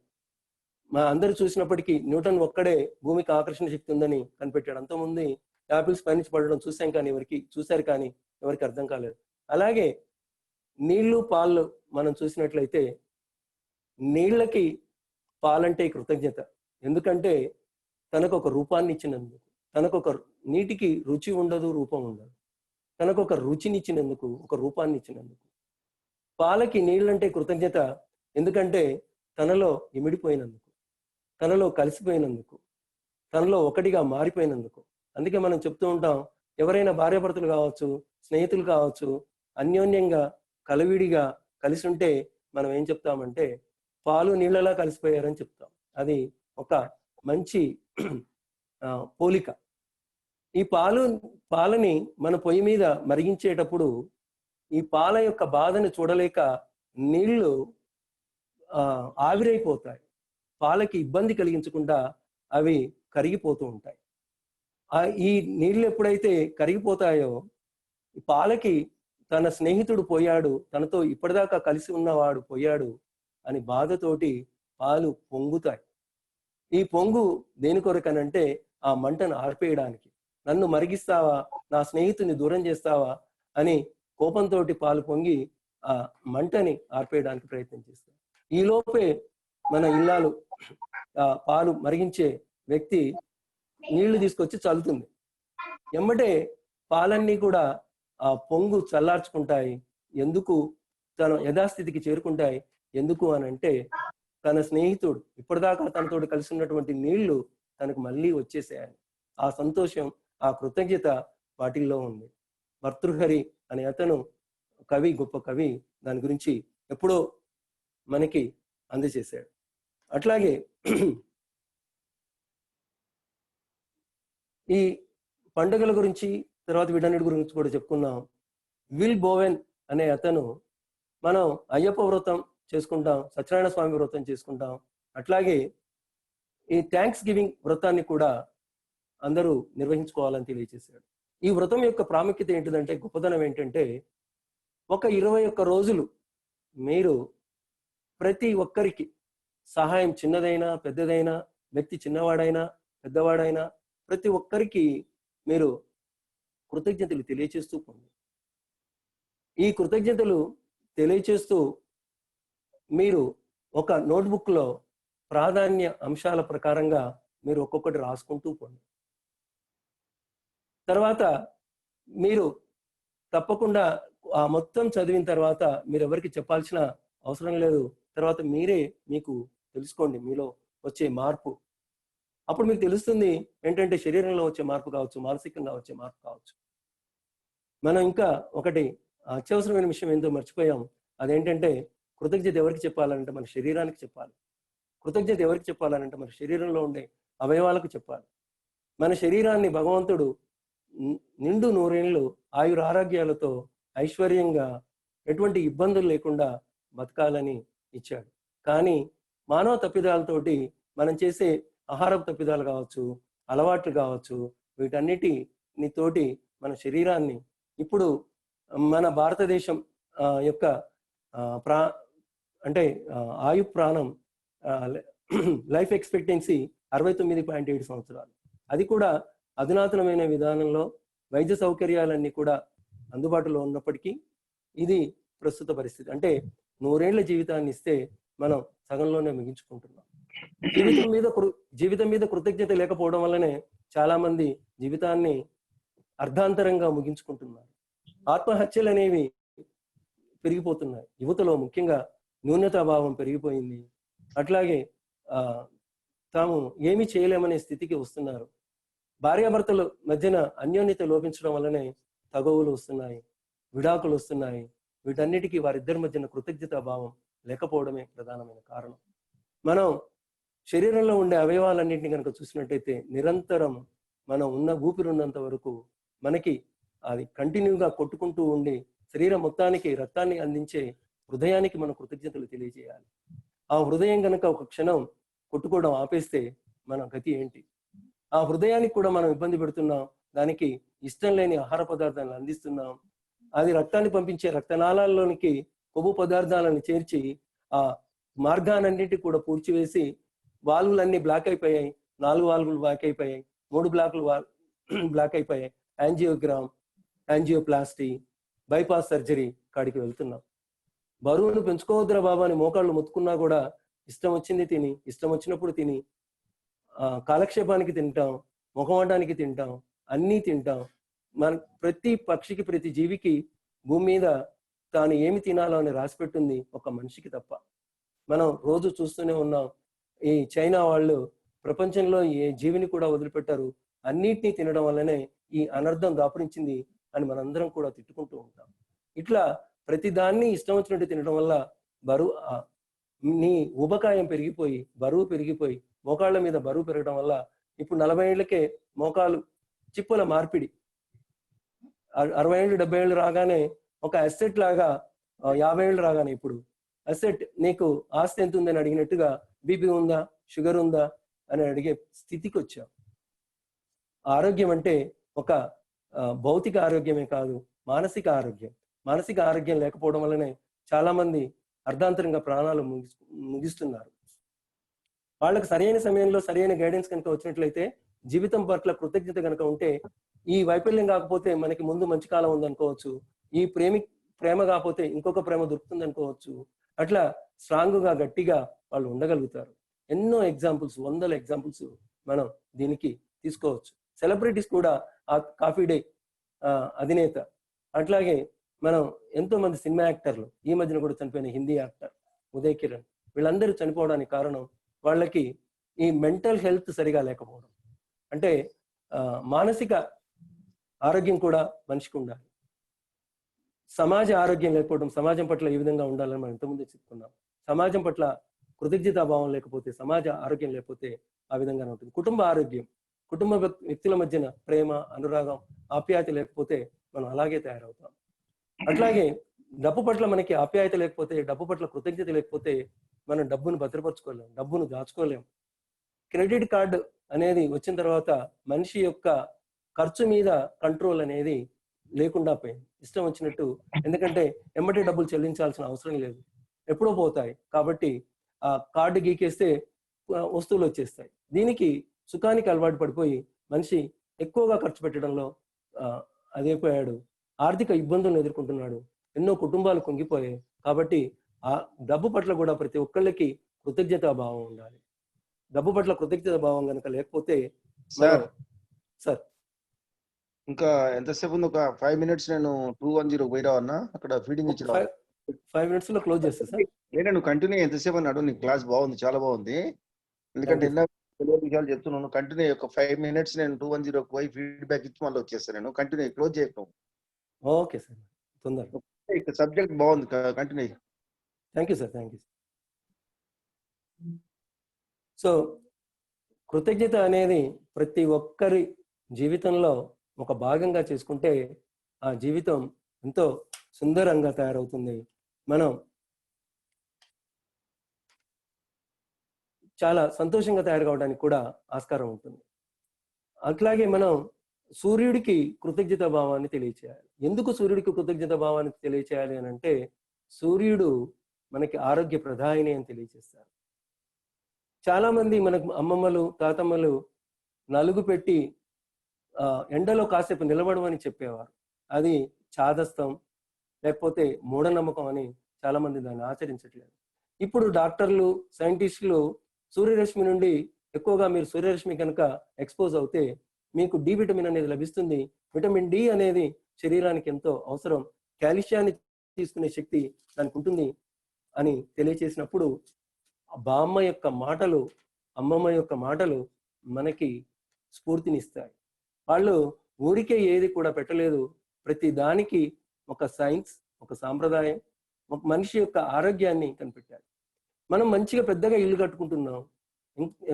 మా అందరు చూసినప్పటికీ న్యూటన్ ఒక్కడే భూమికి ఆకర్షణ శక్తి ఉందని కనిపెట్టాడు. అంతకుముందు యాపిల్స్ పైనుంచి పడడం చూసాం, కానీ చూశారు కానీ ఎవరికి అర్థం కాలేదు. అలాగే నీళ్లు, పాలు మనం చూసినట్లయితే నీళ్ళకి పాలంటే కృతజ్ఞత. ఎందుకంటే తనకు ఒక రూపాన్ని ఇచ్చినందుకు, తనకు ఒక నీటికి రుచి ఉండదు, రూపం ఉండదు, తనకు ఒక రుచినిచ్చినందుకు, ఒక రూపాన్ని ఇచ్చినందుకు. పాలకి నీళ్ళంటే కృతజ్ఞత, ఎందుకంటే తనలో ఇమిడిపోయినందుకు, తనలో కలిసిపోయినందుకు, తనలో ఒకటిగా మారిపోయినందుకు. అందుకే మనం చెప్తూ ఉంటాం, ఎవరైనా భార్యాభర్తలు కావచ్చు, స్నేహితులు కావచ్చు, అన్యోన్యంగా కలివిడిగా కలిసి ఉంటే మనం ఏం చెప్తామంటే పాలు నీళ్ళలా కలిసిపోయారని చెప్తాం. అది ఒక మంచి పోలిక. ఈ పాలని మన పొయ్యి మీద మరిగించేటప్పుడు ఈ పాల యొక్క బాధను చూడలేక నీళ్లు ఆవిరైపోతాయి. పాలకి ఇబ్బంది కలిగించకుండా అవి కరిగిపోతూ ఉంటాయి. ఈ నీళ్లు ఎప్పుడైతే కరిగిపోతాయో పాలకి తన స్నేహితుడు పోయాడు, తనతో ఇప్పటిదాకా కలిసి ఉన్నవాడు పోయాడు అని బాధతోటి పాలు పొంగుతాయి. ఈ పొంగు దేని కొరకనంటే ఆ మంటను ఆర్పేయడానికి. నన్ను మరిగిస్తావా, నా స్నేహితుని దూరం చేస్తావా అని కోపంతో పాలు పొంగి ఆ మంటని ఆర్పేయడానికి ప్రయత్నం చేస్తాడు. ఈ లోపే మన ఇల్లాలు పాలు మరిగించే వ్యక్తి నీళ్లు తీసుకొచ్చి చల్లుతుంది. ఎమ్మటే పాలన్నీ కూడా ఆ పొంగు చల్లార్చుకుంటాయి. ఎందుకు తన యథాస్థితికి చేరుకుంటాయి? ఎందుకు అని అంటే తన స్నేహితుడు ఇప్పటిదాకా తనతోటి కలిసి ఉన్నటువంటి నీళ్లు తనకు మళ్ళీ వచ్చేసాయని ఆ సంతోషం, ఆ కృతజ్ఞత వాటిల్లో ఉంది. భర్తృహరి అనే అతను కవి, గొప్ప కవి, దాని గురించి ఎప్పుడో మనకి అందజేశాడు. అట్లాగే ఈ పండుగల గురించి తర్వాత వీటన్నిటి గురించి కూడా చెప్పుకున్నాం. విల్ బోవెన్ అనే అతను, మనం అయ్యప్ప వ్రతం చేసుకుంటాం, సత్యనారాయణ స్వామి వ్రతం చేసుకుంటాం, అట్లాగే ఈ థ్యాంక్స్ గివింగ్ వ్రతాన్ని కూడా అందరూ నిర్వహించుకోవాలని తెలియజేశాడు. ఈ వ్రతం యొక్క ప్రాముఖ్యత ఏంటిదంటే, గొప్పదనం ఏంటంటే, ఒక 21 రోజులు మీరు ప్రతి ఒక్కరికి సహాయం, చిన్నదైనా పెద్దదైనా, వ్యక్తి చిన్నవాడైనా పెద్దవాడైనా ప్రతి ఒక్కరికి మీరు కృతజ్ఞతలు తెలియచేస్తూ పోండి. ఈ కృతజ్ఞతలు తెలియచేస్తూ మీరు ఒక నోట్బుక్ లో ప్రాధాన్య అంశాల ప్రకారంగా మీరు ఒక్కొక్కటి రాసుకుంటూ పోండి. తర్వాత మీరు తప్పకుండా ఆ మొత్తం చదివిన తర్వాత మీరు ఎవరికి చెప్పాల్సిన అవసరం లేదు. తర్వాత మీరే మీకు తెలుసుకోండి మీలో వచ్చే మార్పు. అప్పుడు మీకు తెలుస్తుంది ఏంటంటే శరీరంలో వచ్చే మార్పు కావచ్చు, మానసికంగా వచ్చే మార్పు కావచ్చు. మనం ఇంకా ఒకటి అత్యవసరమైన విషయం ఏంటో మర్చిపోయాం. అదేంటంటే కృతజ్ఞత ఎవరికి చెప్పాలంటే మన శరీరానికి చెప్పాలి. కృతజ్ఞత ఎవరికి చెప్పాలంటే మన శరీరంలో ఉండే అవయవాలకు చెప్పాలి. మన శరీరాన్ని భగవంతుడు నిండు నూరేళ్ళు ఆయుర ఆరోగ్యాలతో ఐశ్వర్యంగా ఎటువంటి ఇబ్బందులు లేకుండా బతకాలని ఇచ్చాడు. కానీ మానవ తప్పిదాలతోటి మనం చేసే ఆహారపు తప్పిదాలు కావచ్చు, అలవాట్లు కావచ్చు, వీటన్నిటితోటి మన శరీరాన్ని ఇప్పుడు మన భారతదేశం యొక్క ఆయు ప్రాణం లైఫ్ ఎక్స్పెక్టెన్సీ 69.7 సంవత్సరాలు. అది కూడా అధునాతనమైన విధానంలో వైద్య సౌకర్యాలన్నీ కూడా అందుబాటులో ఉన్నప్పటికీ ఇది ప్రస్తుత పరిస్థితి. అంటే 100 ఏళ్ల జీవితాన్ని ఇస్తే మనం సగంలోనే ముగించుకుంటున్నాం. జీవితం మీద కృతజ్ఞత లేకపోవడం వల్లనే చాలా మంది జీవితాన్ని అర్ధాంతరంగా ముగించుకుంటున్నారు. ఆత్మహత్యలు అనేవి పెరిగిపోతున్నాయి. యువతలో ముఖ్యంగా న్యూనతాభావం పెరిగిపోయింది. అట్లాగే తాము ఏమి చేయలేమనే స్థితికి వస్తున్నారు. భార్యాభర్తల మధ్యన అన్యోన్యత లోపించడం వల్లనే తగవులు వస్తున్నాయి, విడాకులు వస్తున్నాయి. వీటన్నిటికీ వారిద్దరి మధ్యన కృతజ్ఞతా భావం లేకపోవడమే ప్రధానమైన కారణం. మనం శరీరంలో ఉండే అవయవాలన్నింటినీ కనుక చూసినట్టయితే నిరంతరం మనం ఊపిరి ఉన్నంత వరకు మనకి అది కంటిన్యూగా కొట్టుకుంటూ ఉండి శరీరం మొత్తానికి రక్తాన్ని అందించే హృదయానికి మనం కృతజ్ఞతలు తెలియజేయాలి. ఆ హృదయం కనుక ఒక క్షణం కొట్టుకోవడం ఆపేస్తే మన గతి ఏంటి? ఆ హృదయానికి కూడా మనం ఇబ్బంది పెడుతున్నాం, దానికి ఇష్టం లేని ఆహార పదార్థాలను అందిస్తున్నాం. అది రక్తాన్ని పంపించే రక్తనాళాల్లోనికి కొవ్వు పదార్థాలను చేర్చి ఆ మార్గాలన్నింటినీ కూడా పూడ్చివేసి వాల్వులన్నీ బ్లాక్ అయిపోయాయి, 4 వాల్వులు బ్లాక్ అయిపోయాయి, 3 బ్లాక్ అయిపోయాయి. యాంజియోగ్రామ్, యాంజియోప్లాస్టీ, బైపాస్ సర్జరీ కాడికి వెళ్తున్నాం. బరువును పెంచుకోవద్దురా బాబా అని మోకాళ్ళు మొత్తుకున్నా కూడా ఇష్టం వచ్చింది తిని, ఇష్టం వచ్చినప్పుడు తిని, కాలక్షేపానికి తింటాం, ముఖమాటానికి తింటాం, అన్నీ తింటాం. మన ప్రతి పక్షికి, ప్రతి జీవికి భూమి మీద తాను ఏమి తినాలో అని రాసిపెట్టింది ఒక మనిషికి తప్ప. మనం రోజు చూస్తూనే ఉన్నాం, ఈ చైనా వాళ్ళు ప్రపంచంలో ఏ జీవిని కూడా వదిలిపెట్టారు, అన్నిటినీ తినడం వల్లనే ఈ అనర్థం దాపురించింది అని మనందరం కూడా తిట్టుకుంటూ ఉంటాం. ఇట్లా ప్రతి దాన్ని ఇష్టం వచ్చినట్టు తినడం వల్ల నీ ఊబకాయం పెరిగిపోయి బరువు పెరిగిపోయి మోకాళ్ళ మీద బరువు పెరగడం వల్ల ఇప్పుడు 40 ఏళ్ళకే మోకాలు చిప్పుల మార్పిడి, 60 ఏళ్ళు 70 ఏళ్ళు రాగానే ఒక అసెట్ లాగా 50 ఏళ్ళు రాగానే ఇప్పుడు అసెట్ నీకు ఆస్తి ఎంత ఉందని అడిగినట్టుగా బీపీ ఉందా, షుగర్ ఉందా అని అడిగే స్థితికి వచ్చావు. ఆరోగ్యం అంటే ఒక భౌతిక ఆరోగ్యమే కాదు, మానసిక ఆరోగ్యం. మానసిక ఆరోగ్యం లేకపోవడం వల్లనే చాలా మంది అర్ధాంతరంగా ప్రాణాలు ముగిస్తున్నారు. వాళ్ళకి సరైన సమయంలో సరైన గైడెన్స్ కనుక వచ్చినట్లయితే, జీవితం పట్ల కృతజ్ఞత కనుక ఉంటే, ఈ వైఫల్యం కాకపోతే మనకి ముందు మంచి కాలం ఉందనుకోవచ్చు, ఈ ప్రేమ కాకపోతే ఇంకొక ప్రేమ దొరుకుతుంది అనుకోవచ్చు. అట్లా స్ట్రాంగ్ గా గట్టిగా వాళ్ళు ఉండగలుగుతారు. ఎన్నో ఎగ్జాంపుల్స్, వందల ఎగ్జాంపుల్స్ మనం దీనికి తీసుకోవచ్చు. సెలబ్రిటీస్ కూడా ఆ కాఫీ డే అధినేత, అట్లాగే మనం ఎంతో మంది సినిమా యాక్టర్లు, ఈ మధ్యన కూడా చనిపోయిన హిందీ యాక్టర్ ఉదయ్ కిరణ్, వీళ్ళందరూ చనిపోవడానికి కారణం వాళ్ళకి ఈ మెంటల్ హెల్త్ సరిగా లేకపోవడం. అంటే మానసిక ఆరోగ్యం కూడా మనిషికి ఉండాలి. సమాజ ఆరోగ్యం లేకపోవడం, సమాజం పట్ల ఈ విధంగా ఉండాలని మనం ఇంతకుముందే చెప్పుకున్నాం. సమాజం పట్ల కృతజ్ఞతాభావం లేకపోతే, సమాజ ఆరోగ్యం లేకపోతే ఆ విధంగానే ఉంటుంది. కుటుంబ ఆరోగ్యం, కుటుంబ వ్యక్తుల మధ్యన ప్రేమ, అనురాగం, ఆప్యాయత లేకపోతే మనం అలాగే తయారవుతాం. అట్లాగే డబ్బు పట్ల మనకి ఆప్యాయత లేకపోతే, డబ్బు పట్ల కృతజ్ఞత లేకపోతే మనం డబ్బును భద్రపరచుకోలేం, డబ్బును దాచుకోలేం. క్రెడిట్ కార్డు అనేది వచ్చిన తర్వాత మనిషి యొక్క ఖర్చు మీద కంట్రోల్ అనేది లేకుండా పోయింది. ఇష్టం వచ్చినట్టు, ఎందుకంటే ఎమ్మటే డబ్బులు చెల్లించాల్సిన అవసరం లేదు, ఎప్పుడో పోతాయి. కాబట్టి ఆ కార్డు గీకేస్తే వస్తువులు వచ్చేస్తాయి. దీనికి సుఖానికి అలవాటు పడిపోయి మనిషి ఎక్కువగా ఖర్చు పెట్టడంలో అదైపోయాడు. ఆర్థిక ఇబ్బందులను ఎదుర్కొంటున్నాడు. ఎన్నో కుటుంబాలు కుంగిపోయాయి. కాబట్టి ఆ డబ్బు పట్ల కూడా ప్రతి ఒక్కళ్ళకి కృతజ్ఞతా భావం ఉండాలి. డబ్బు పట్ల కృతజ్ఞత భావం కనుక లేకపోతే సార్ సార్ ఇంకా ఎంతసేపు ఉంది? ఒక 5 minutes నేను 210 పోయిరా అన్నా, అక్కడ ఫీడింగ్ ఇచ్చి 5 minutes లో క్లోజ్ చేస్తా సార్. నువ్వు కంటిన్యూ ఎంతసేపు అన్నాడు? నీ క్లాస్ బాగుంది, చాలా బాగుంది. ఎందుకంటే ఎన్నో తెలియని విషయాలు చెప్తున్నాను. కంటిన్యూ ఒక 5 minutes నేను 210 పోయి ఫీడ్బ్యాక్ ఇచ్చి మళ్ళీ వచ్చేస్తాను. నేను కంటిన్యూ, క్లోజ్ చేయకు. ఓకే సార్, తొందరగా. సబ్జెక్ట్ బాగుంది, continue. Thank you sir, thank you. So కృతజ్ఞత అనేది ప్రతి ఒక్కరి జీవితంలో ఒక భాగంగా చేసుకుంటే ఆ జీవితం ఎంతో సుందరంగా తయారవుతుంది. మనం చాలా సంతోషంగా తయారు కావడానికి కూడా ఆస్కారం ఉంటుంది. అట్లాగే మనం సూర్యుడికి కృతజ్ఞత భావాన్ని తెలియచేయాలి. ఎందుకు సూర్యుడికి కృతజ్ఞత భావాన్ని తెలియచేయాలి అని అంటే, సూర్యుడు మనకి ఆరోగ్య ప్రదాయిని అని తెలియజేస్తారు. చాలా మంది మనకు అమ్మమ్మలు, తాతమ్మలు నలుగు పెట్టి ఎండలో కాసేపు నిలబడమని చెప్పేవారు. అది చాదస్తం లేకపోతే మూఢనమ్మకం అని చాలా మంది దాన్ని ఆచరించట్లేదు. ఇప్పుడు డాక్టర్లు, సైంటిస్టులు సూర్యరశ్మి నుండి ఎక్కువగా మీరు సూర్యరశ్మి కనుక ఎక్స్పోజ్ అవుతే మీకు డి విటమిన్ అనేది లభిస్తుంది. విటమిన్ డి అనేది శరీరానికి ఎంతో అవసరం. కాల్షియాన్ని తీసుకునే శక్తి దానికి ఉంటుంది అని తెలియచేసినప్పుడు బామ్మ యొక్క మాటలు, అమ్మమ్మ యొక్క మాటలు మనకి స్ఫూర్తినిస్తాయి. వాళ్ళు ఊరికే ఏది కూడా పెట్టలేదు, ప్రతి దానికి ఒక సైన్స్, ఒక సాంప్రదాయం, ఒక మనిషి యొక్క ఆరోగ్యాన్ని కనిపెట్టారు. మనం మంచిగా పెద్దగా ఇల్లు కట్టుకుంటున్నాం,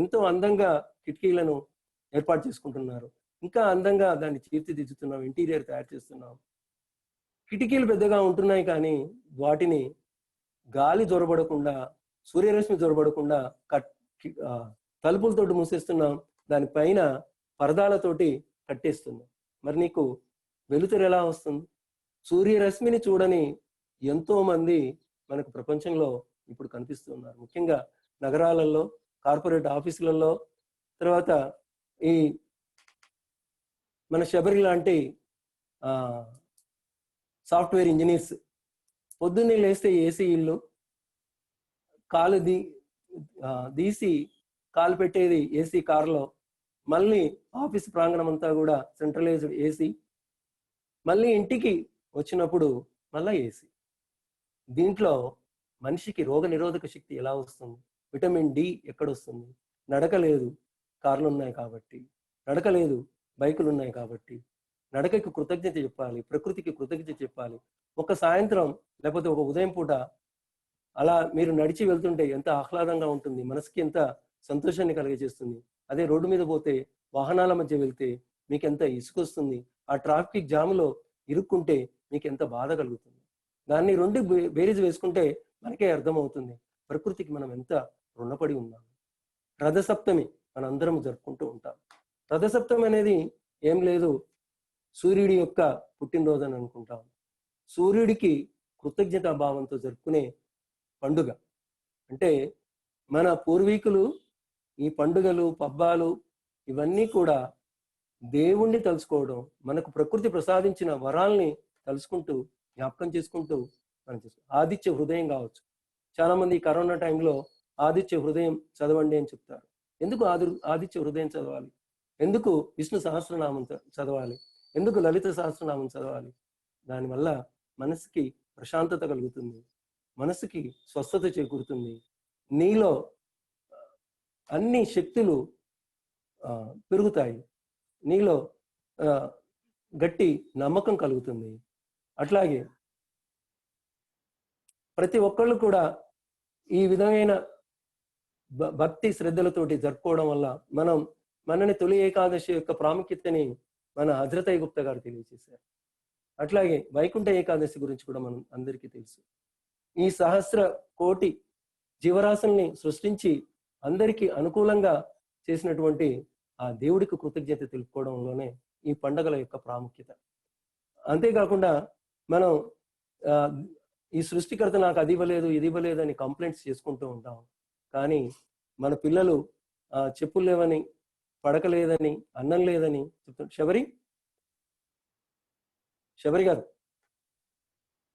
ఎంతో అందంగా కిటికీలను ఏర్పాటు చేసుకుంటున్నారు, ఇంకా అందంగా దాన్ని తీర్చిదిద్దుతున్నాం, ఇంటీరియర్ తయారు చేస్తున్నాం. కిటికీలు పెద్దగా ఉంటున్నాయి కానీ వాటిని గాలి జొరబడకుండా, సూర్యరశ్మి జొరబడకుండా తలుపులతోటి మూసేస్తున్నాం, దానిపైన పరదాలతోటి కట్టేస్తున్నాం. మరి నీకు వెలుతురు ఎలా వస్తుంది? సూర్యరశ్మిని చూడని ఎంతో మంది మనకు ప్రపంచంలో ఇప్పుడు కనిపిస్తున్నారు. ముఖ్యంగా నగరాలలో, కార్పొరేట్ ఆఫీసులలో, తర్వాత ఈ మన శబరి లాంటి సాఫ్ట్వేర్ ఇంజనీర్స్ పొద్దున్నే లేస్తే ఏసీ ఇల్లు, కాలు తీసి కాలు పెట్టేది ఏసీ కారులో, మళ్ళీ ఆఫీస్ ప్రాంగణం అంతా కూడా సెంట్రలైజ్డ్ ఏసీ, మళ్ళీ ఇంటికి వచ్చినప్పుడు మళ్ళీ ఏసీ. దీంట్లో మనిషికి రోగ నిరోధక శక్తి ఎలా వస్తుంది? విటమిన్ డి ఎక్కడొస్తుంది? నడక లేదు, కార్లు ఉన్నాయి కాబట్టి, నడక లేదు, బైకులు ఉన్నాయి కాబట్టి. నడకకి కృతజ్ఞత చెప్పాలి, ప్రకృతికి కృతజ్ఞత చెప్పాలి. ఒక సాయంత్రం లేకపోతే ఒక ఉదయం పూట అలా మీరు నడిచి వెళ్తుంటే ఎంత ఆహ్లాదంగా ఉంటుంది, మనసుకి ఎంత సంతోషాన్ని కలిగజేస్తుంది. అదే రోడ్డు మీద పోతే, వాహనాల మధ్య వెళ్తే మీకు ఎంత ఇసుకొస్తుంది, ఆ ట్రాఫిక్ జామ్లో ఇరుక్కుంటే మీకు ఎంత బాధ కలుగుతుంది. దాన్ని రెండు బేరీజ్ వేసుకుంటే మనకే అర్థమవుతుంది ప్రకృతికి మనం ఎంత రుణపడి ఉన్నాం. రథసప్తమి మనందరం జరుపుకుంటూ ఉంటాం. రథసప్తమి అనేది ఏం లేదు, సూర్యుడి యొక్క పుట్టినరోజు అని అనుకుంటాం. సూర్యుడికి కృతజ్ఞతా భావంతో జరుపుకునే పండుగ. అంటే మన పూర్వీకులు ఈ పండుగలు, పబ్బాలు ఇవన్నీ కూడా దేవుణ్ణి తలుచుకోవడం, మనకు ప్రకృతి ప్రసాదించిన వరాల్ని తలుచుకుంటూ, జ్ఞాపకం చేసుకుంటూ మనం చేస్తాం. ఆదిత్య హృదయం కావచ్చు. చాలా మంది ఈ కరోనా టైంలో ఆదిత్య హృదయం చదవండి అని చెప్తారు. ఎందుకు ఆదిత్య హృదయం చదవాలి? ఎందుకు విష్ణు సహస్రనామం చదవాలి? ఎందుకు లలిత సహస్రనామం చదవాలి? దానివల్ల మనసుకి ప్రశాంతత కలుగుతుంది, మనసుకి స్వస్థత చేకూరుతుంది, నీలో అన్ని శక్తులు పెరుగుతాయి, నీలో గట్టి నమ్మకం కలుగుతుంది. అట్లాగే ప్రతి ఒక్కళ్ళు కూడా ఈ విధమైన భక్తి శ్రద్ధలతోటి జరుపుకోవడం వల్ల మనని తొలి ఏకాదశి యొక్క ప్రాముఖ్యతని మన హజరత్ గుప్తా గారు తెలియజేశారు. అట్లాగే వైకుంఠ ఏకాదశి గురించి కూడా మనం అందరికీ తెలుసు. ఈ సహస్ర కోటి జీవరాశుల్ని సృష్టించి అందరికీ అనుకూలంగా చేసినటువంటి ఆ దేవుడికి కృతజ్ఞత తెలుపుకోవడంలోనే ఈ పండుగల యొక్క ప్రాముఖ్యత. అంతేకాకుండా మనం ఈ సృష్టికర్త నాకు అది ఇవ్వలేదు, ఇది ఇవ్వలేదు అని కంప్లైంట్స్ చేసుకుంటూ ఉంటాం. కానీ మన పిల్లలు చెప్పులు లేవని, పడక లేదని, అన్నం లేదని చెప్తారు. శబరి గారు,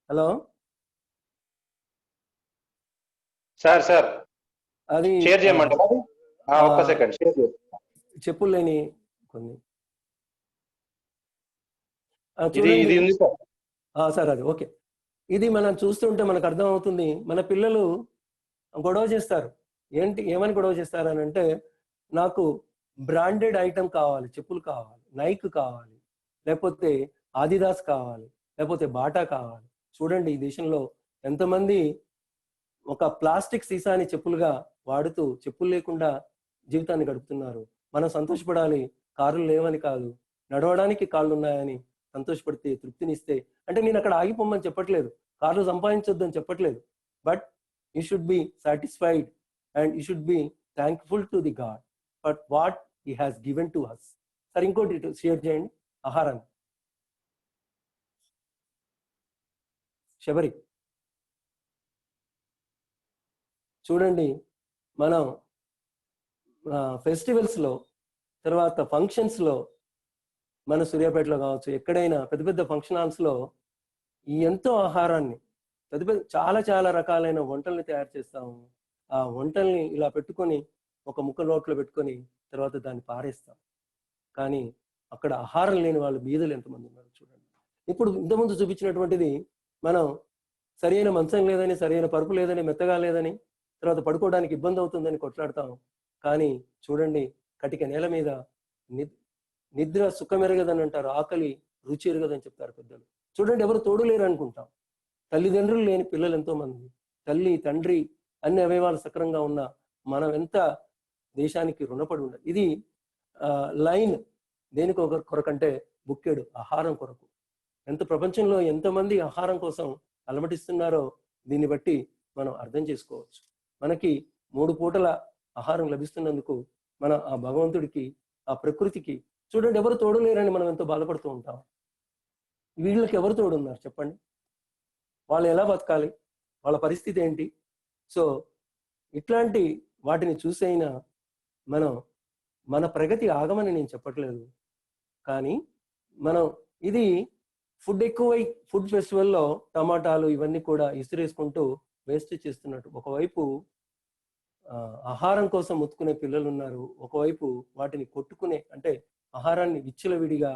హలో సార్ అది షేర్ చేయమంటారా? ఒక్క సెకండ్ షేర్ చేయండి. చెప్పులు లేని కొన్ని ఇది ఉంది సార్. అది ఓకే. ఇది మనం చూస్తుంటే మనకు అర్థం అవుతుంది, మన పిల్లలు గొడవ చేస్తారు. ఏమని గొడవ చేస్తారు అని అంటే, నాకు బ్రాండెడ్ ఐటమ్ కావాలి, చెప్పులు కావాలి, నైక్ కావాలి, లేకపోతే ఆదిదాస్ కావాలి, లేకపోతే బాటా కావాలి. చూడండి ఈ దేశంలో ఎంతమంది ఒక ప్లాస్టిక్ సీసాని చెప్పులుగా వాడుతూ చెప్పులు లేకుండా జీవితాన్ని గడుపుతున్నారు. మనం సంతోషపడాలి, కార్లు లేవని కాదు, నడవడానికి కాళ్ళు ఉన్నాయని సంతోషపడితే, తృప్తినిస్తే. అంటే నేను అక్కడ ఆగిపోమని చెప్పట్లేదు, కార్లు సంపాదించొద్దు అని చెప్పట్లేదు. But you should be satisfied and you should be thankful to the god but what he has given to us. సరే, ఇంకోటి షేర్ చేయండి, ఆహారాన్ని. శబరి, చూడండి, మనం ఫెస్టివల్స్లో, తర్వాత ఫంక్షన్స్లో, మన సూర్యాపేటలో కావచ్చు, ఎక్కడైనా పెద్ద పెద్ద ఫంక్షన్ హాల్స్లో ఎంతో ఆహారాన్ని, చాలా చాలా రకాలైన వంటల్ని తయారు చేస్తాము. ఆ వంటల్ని ఇలా పెట్టుకొని ఒక ముక్క నోట్లో పెట్టుకొని తర్వాత దాన్ని పారేస్తాం. కానీ అక్కడ ఆహారం లేని వాళ్ళు బీదలు ఎంతమంది ఉన్నారు చూడండి. ఇప్పుడు ఇంతకుముందు చూపించినటువంటిది, మనం సరైన మంచం లేదని, సరైన పరుపు లేదని, మెత్తగా లేదని, తర్వాత పడుకోవడానికి ఇబ్బంది అవుతుందని కొట్లాడతాం. కానీ చూడండి, కటిక నేల మీద నిద్ర సుఖమెరగదని అంటారు, ఆకలి రుచి ఎరగదని చెప్తారు పెద్దలు. చూడండి, ఎవరు తోడు లేరు అనుకుంటాం. తల్లిదండ్రులు లేని పిల్లలు ఎంతో మంది, తల్లి తండ్రి అన్ని అవయవాలు సక్రంగా ఉన్న మనం ఎంత దేశానికి రుణపడి ఉండదు. ఇది లైన్ దేనికి కొరకంటే బుక్కెడు ఆహారం కొరకు. ఎంత ప్రపంచంలో ఎంతమంది ఆహారం కోసం అలమటిస్తున్నారో దీన్ని బట్టి మనం అర్థం చేసుకోవచ్చు. మనకి 3 పూటల ఆహారం లభిస్తున్నందుకు మన ఆ భగవంతుడికి, ఆ ప్రకృతికి చూడండి ఎవరు తోడు లేరని మనం ఎంతో బాధపడుతూ ఉంటాం. వీళ్ళకి ఎవరు తోడున్నారు చెప్పండి? వాళ్ళు ఎలా బతకాలి? వాళ్ళ పరిస్థితి ఏంటి? సో ఇట్లాంటి వాటిని చూసైనా మనం మన ప్రగతి ఆగమని నేను చెప్పట్లేదు, కానీ మనం ఇది ఫుడ్ ఫెస్టివల్లో టమాటాలు ఇవన్నీ కూడా ఇసిరేసుకుంటూ వేస్ట్ చేస్తున్నట్టు. ఒకవైపు ఆహారం కోసం ముత్తుకునే పిల్లలు ఉన్నారు, ఒకవైపు వాటిని కొట్టుకునే, అంటే ఆహారాన్ని విచ్చలవిడిగా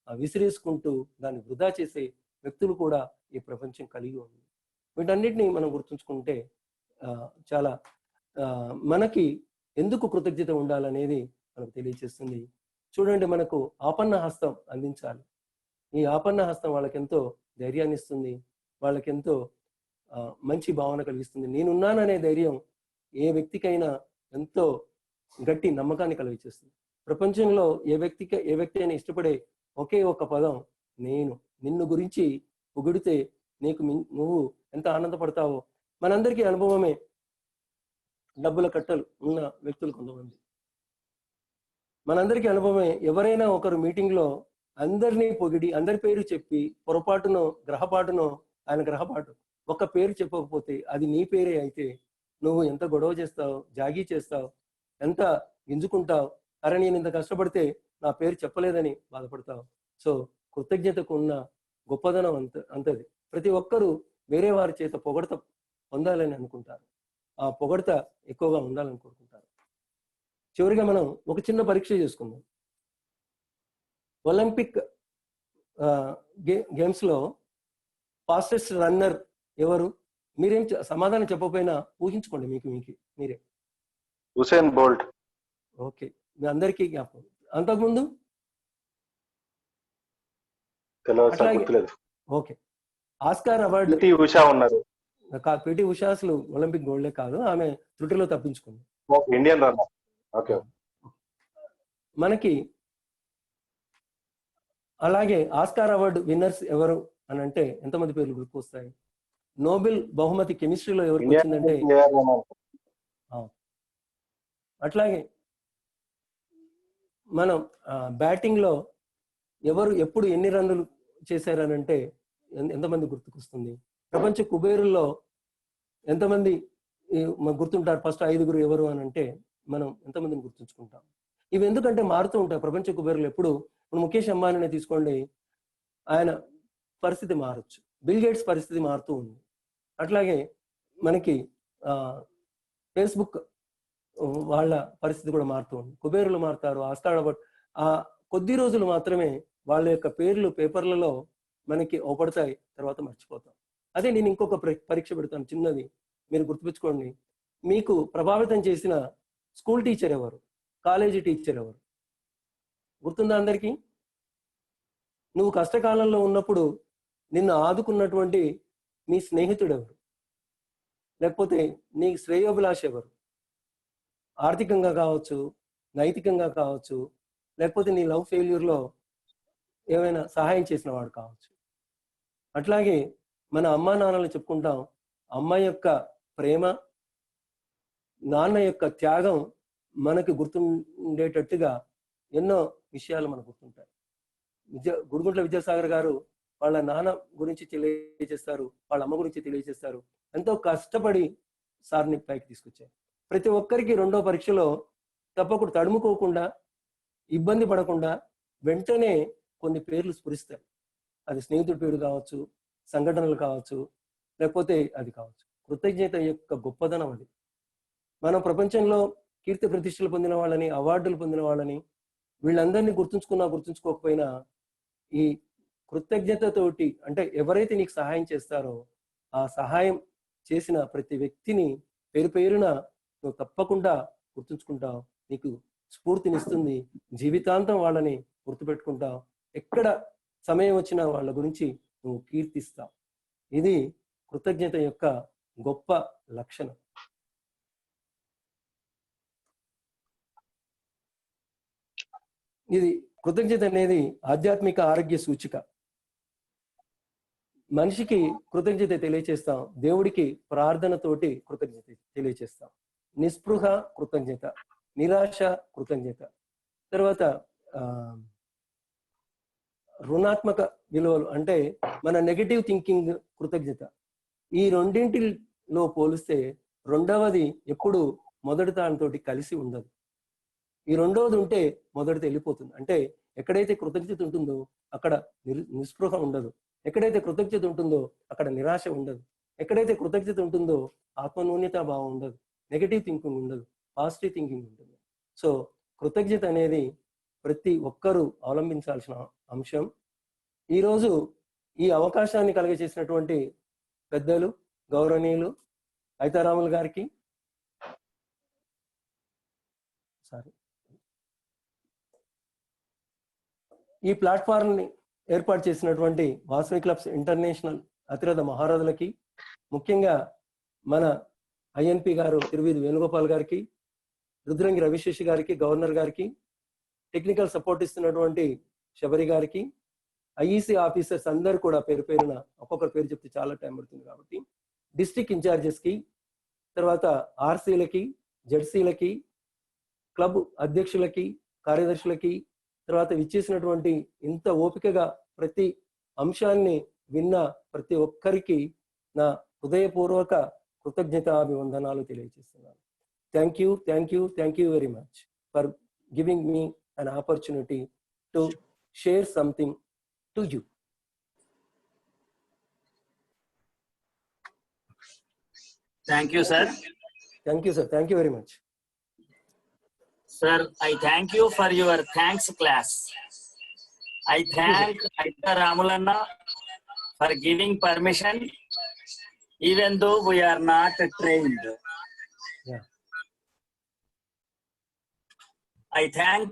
విసిరేసుకుంటూ దాన్ని వృధా చేసే వ్యక్తులు కూడా ఈ ప్రపంచం కలిగి ఉంది. వీటన్నిటిని మనం గుర్తుంచుకుంటే చాలా మనకి ఎందుకు కృతజ్ఞత ఉండాలనేది మనకు తెలియజేస్తుంది. చూడండి, మనకు ఆపన్న హస్తం అందించాలి. ఈ ఆపన్న హస్తం వాళ్ళకెంతో ధైర్యాన్ని ఇస్తుంది, వాళ్ళకెంతో మంచి భావన కలిగిస్తుంది. నేనున్నాననే ధైర్యం ఏ వ్యక్తికైనా ఎంతో గట్టి నమ్మకాన్ని కలిగించేస్తుంది. ప్రపంచంలో ఏ వ్యక్తి అయినా ఇష్టపడే ఒకే ఒక పదం నేను. నిన్ను గురించి పొగిడితే నువ్వు ఎంత ఆనందపడతావో. మనందరికీ అనుభవమే. డబ్బుల కట్టలు ఉన్న వ్యక్తులు కొంతమంది, మనందరికీ అనుభవమే. ఎవరైనా ఒకరు మీటింగ్ లో అందరినీ పొగిడి అందరి పేరు చెప్పి పొరపాటునో ఆయన గ్రహపాటు ఒక పేరు చెప్పకపోతే అది నీ పేరే అయితే నువ్వు ఎంత గొడవ చేస్తావు, జాగీ చేస్తావు, ఎంత గింజుకుంటావు. అరే నేను ఇంత కష్టపడితే నా పేరు చెప్పలేదని బాధపడతావు. సో కృతజ్ఞతకు ఉన్న గొప్పదనం అంతది. ప్రతి ఒక్కరూ వేరే వారి చేత పొగడత పొందాలని అనుకుంటారు. ఆ పొగడత ఎక్కువగా ఉండాలని కోరుకుంటారు. చివరిగా మనం ఒక చిన్న పరీక్ష చేసుకుందాం. ఒలింపిక్ గేమ్స్ లో ఫాస్టెస్ట్ రన్నర్ ఎవరు? మీరేం సమాధానం చెప్పకపోయినా ఊహించుకోండి మీరే. Usain Bolt. ఓకే, మీ అందరికీ జ్ఞాపకం. అంతకుముందు okay, Oscar award PT Usha ఉన్నారు. పిటి ఉషా అసలు ఒలింపిక్ గోల్డే కాదు, ఆమె త్రుటిలో తప్పించుకుంది. Indian runner. ఓకే. మనకి అలాగే ఆస్కార్ అవార్డు విన్నర్స్ ఎవరు అని అంటే ఎంతమంది పేర్లు గుర్తుకొస్తాయి? నోబెల్ బహుమతి కెమిస్ట్రీలో ఎవరికి వచ్చిందంటే అట్లాగే మనం బ్యాటింగ్ లో ఎవరు ఎప్పుడు ఎన్ని రన్నులు చేశారనంటే ఎంతమంది గుర్తుకొస్తుంది? ప్రపంచ కుబేరుల్లో ఎంతమంది గుర్తుంటారు? ఫస్ట్ 5 ఎవరు అని అంటే మనం ఎంతమందిని గుర్తుంచుకుంటాం? ఇవి ఎందుకంటే మారుతూ ఉంటాయి. ప్రపంచ కుబేరులు ఎప్పుడు, ముఖేష్ అంబానీని తీసుకోండి, ఆయన పరిస్థితి మారచ్చు, బిల్ గేట్స్ పరిస్థితి మారుతూ ఉంది. అట్లాగే మనకి ఫేస్బుక్ వాళ్ళ పరిస్థితి కూడా మారుతూ ఉంది. కుబేరులు మారుతారు, ఆస్కార్ అవార్డ్ కొద్ది రోజులు మాత్రమే వాళ్ళ యొక్క పేర్లు పేపర్లలో మనకి ఓపడతాయి, తర్వాత మర్చిపోతాం. అదే నేను ఇంకొక పరీక్ష పెడతాను చిన్నది, మీరు గుర్తుపెట్టుకోండి. మీకు ప్రభావితం చేసిన స్కూల్ టీచర్ ఎవరు? కాలేజీ టీచర్ ఎవరు? గుర్తుందా అందరికీ? నువ్వు కష్టకాలంలో ఉన్నప్పుడు నిన్ను ఆదుకున్నటువంటి నీ స్నేహితుడు ఎవరు? లేకపోతే నీ శ్రేయోభిలాష ఎవరు? ఆర్థికంగా కావచ్చు, నైతికంగా కావచ్చు, లేకపోతే నీ లవ్ ఫెయిల్యూర్లో ఏమైనా సహాయం చేసిన వాడు కావచ్చు. అట్లాగే మన అమ్మా నాన్నలు చెప్పుకుంటాం, అమ్మ యొక్క ప్రేమ, నాన్న యొక్క త్యాగం మనకు గుర్తుండేటట్టుగా ఎన్నో విషయాలు మనకు గుర్తుంటాయి. గుడిగుంట్ల విద్యాసాగర్ గారు వాళ్ళ నాన్న గురించి తెలియజేస్తారు, వాళ్ళ అమ్మ గురించి తెలియజేస్తారు. ఎంతో కష్టపడి సార్ని పైకి తీసుకొచ్చారు. ప్రతి ఒక్కరికి రెండో పరీక్షలో తప్పకుండా తడుముకోకుండా, ఇబ్బంది పడకుండా వెంటనే కొన్ని పేర్లు స్ఫురిస్తాయి. అది స్నేహితుడి పేరు కావచ్చు, సంఘటనలు కావచ్చు, లేకపోతే అది కావచ్చు. కృతజ్ఞత యొక్క గొప్పదనం అది. మనం ప్రపంచంలో కీర్తి ప్రతిష్టలు పొందిన వాళ్ళని, అవార్డులు పొందిన వాళ్ళని, వీళ్ళందరినీ గుర్తుంచుకోకపోయినా ఈ కృతజ్ఞతతోటి, అంటే ఎవరైతే నీకు సహాయం చేస్తారో ఆ సహాయం చేసిన ప్రతి వ్యక్తిని పేరు పేరున నువ్వు తప్పకుండా గుర్తుంచుకుంటావు. నీకు స్ఫూర్తినిస్తుంది. జీవితాంతం వాళ్ళని గుర్తుపెట్టుకుంటావు. ఎక్కడ సమయం వచ్చినా వాళ్ళ గురించి నువ్వు కీర్తిస్తావు. ఇది కృతజ్ఞత యొక్క గొప్ప లక్షణం. ఇది కృతజ్ఞత అనేది ఆధ్యాత్మిక ఆరోగ్య సూచిక. మనిషికి కృతజ్ఞత తెలియచేస్తాం, దేవుడికి ప్రార్థనతోటి కృతజ్ఞత తెలియచేస్తాం. నిస్పృహ కృతజ్ఞత, నిరాశ కృతజ్ఞత, తర్వాత రుణాత్మక విలువలు అంటే మన నెగటివ్ థింకింగ్ కృతజ్ఞత. ఈ రెండింటిలో పోలిస్తే రెండవది ఎప్పుడు మొదటి దానితోటి కలిసి ఉండదు. ఈ రెండవది ఉంటే మొదటిది వెళ్ళిపోతుంది. అంటే ఎక్కడైతే కృతజ్ఞత ఉంటుందో అక్కడ నిస్పృహ ఉండదు. ఎక్కడైతే కృతజ్ఞత ఉంటుందో అక్కడ నిరాశ ఉండదు. ఎక్కడైతే కృతజ్ఞత ఉంటుందో ఆత్మన్యూన్యతా భావం ఉండదు, నెగటివ్ థింకింగ్ ఉండదు, పాజిటివ్ థింకింగ్ ఉంటుంది. సో కృతజ్ఞత అనేది ప్రతి ఒక్కరూ అవలంబించాల్సిన అంశం. ఈరోజు ఈ అవకాశాన్ని కలిగజేసినటువంటి పెద్దలు, గౌరవనీయులు ఐతారాములు గారికి, ఈ ప్లాట్ఫామ్ ని ఏర్పాటు చేసినటువంటి వాసవి క్లబ్స్ ఇంటర్నేషనల్ అతిరథ మహారథులకి, ముఖ్యంగా మన ఐఎన్పి గారు తిరువీధి వేణుగోపాల్ గారికి, రుద్రంగి రవిశేషి గారికి, గవర్నర్ గారికి, టెక్నికల్ సపోర్ట్ ఇస్తున్నటువంటి శబరి గారికి, ఐఈసీ ఆఫీసర్స్ అందరు కూడా పేరు పేరున, ఒక్కొక్కరు పేరు చెప్తే చాలా టైం పడుతుంది కాబట్టి, డిస్ట్రిక్ట్ ఇన్ఛార్జెస్ కి, తర్వాత ఆర్సీలకి, జెడ్సీలకి, క్లబ్ అధ్యక్షులకి, కార్యదర్శులకి, తర్వాత విచ్చేసినటువంటి ఇంత ఓపికగా ప్రతి అంశాన్ని విన్న ప్రతి ఒక్కరికి నా హృదయపూర్వక కృతజ్ఞతాభివందనాలు తెలియజేస్తున్నాను. Thank you very much for giving me an opportunity to share something to you. Thank you, sir. Thank you, sir. Thank you very much. Sir, I thank you for your thanks class. I thank Aita Ramulanna for giving permission even though we are not trained. Yeah. I thank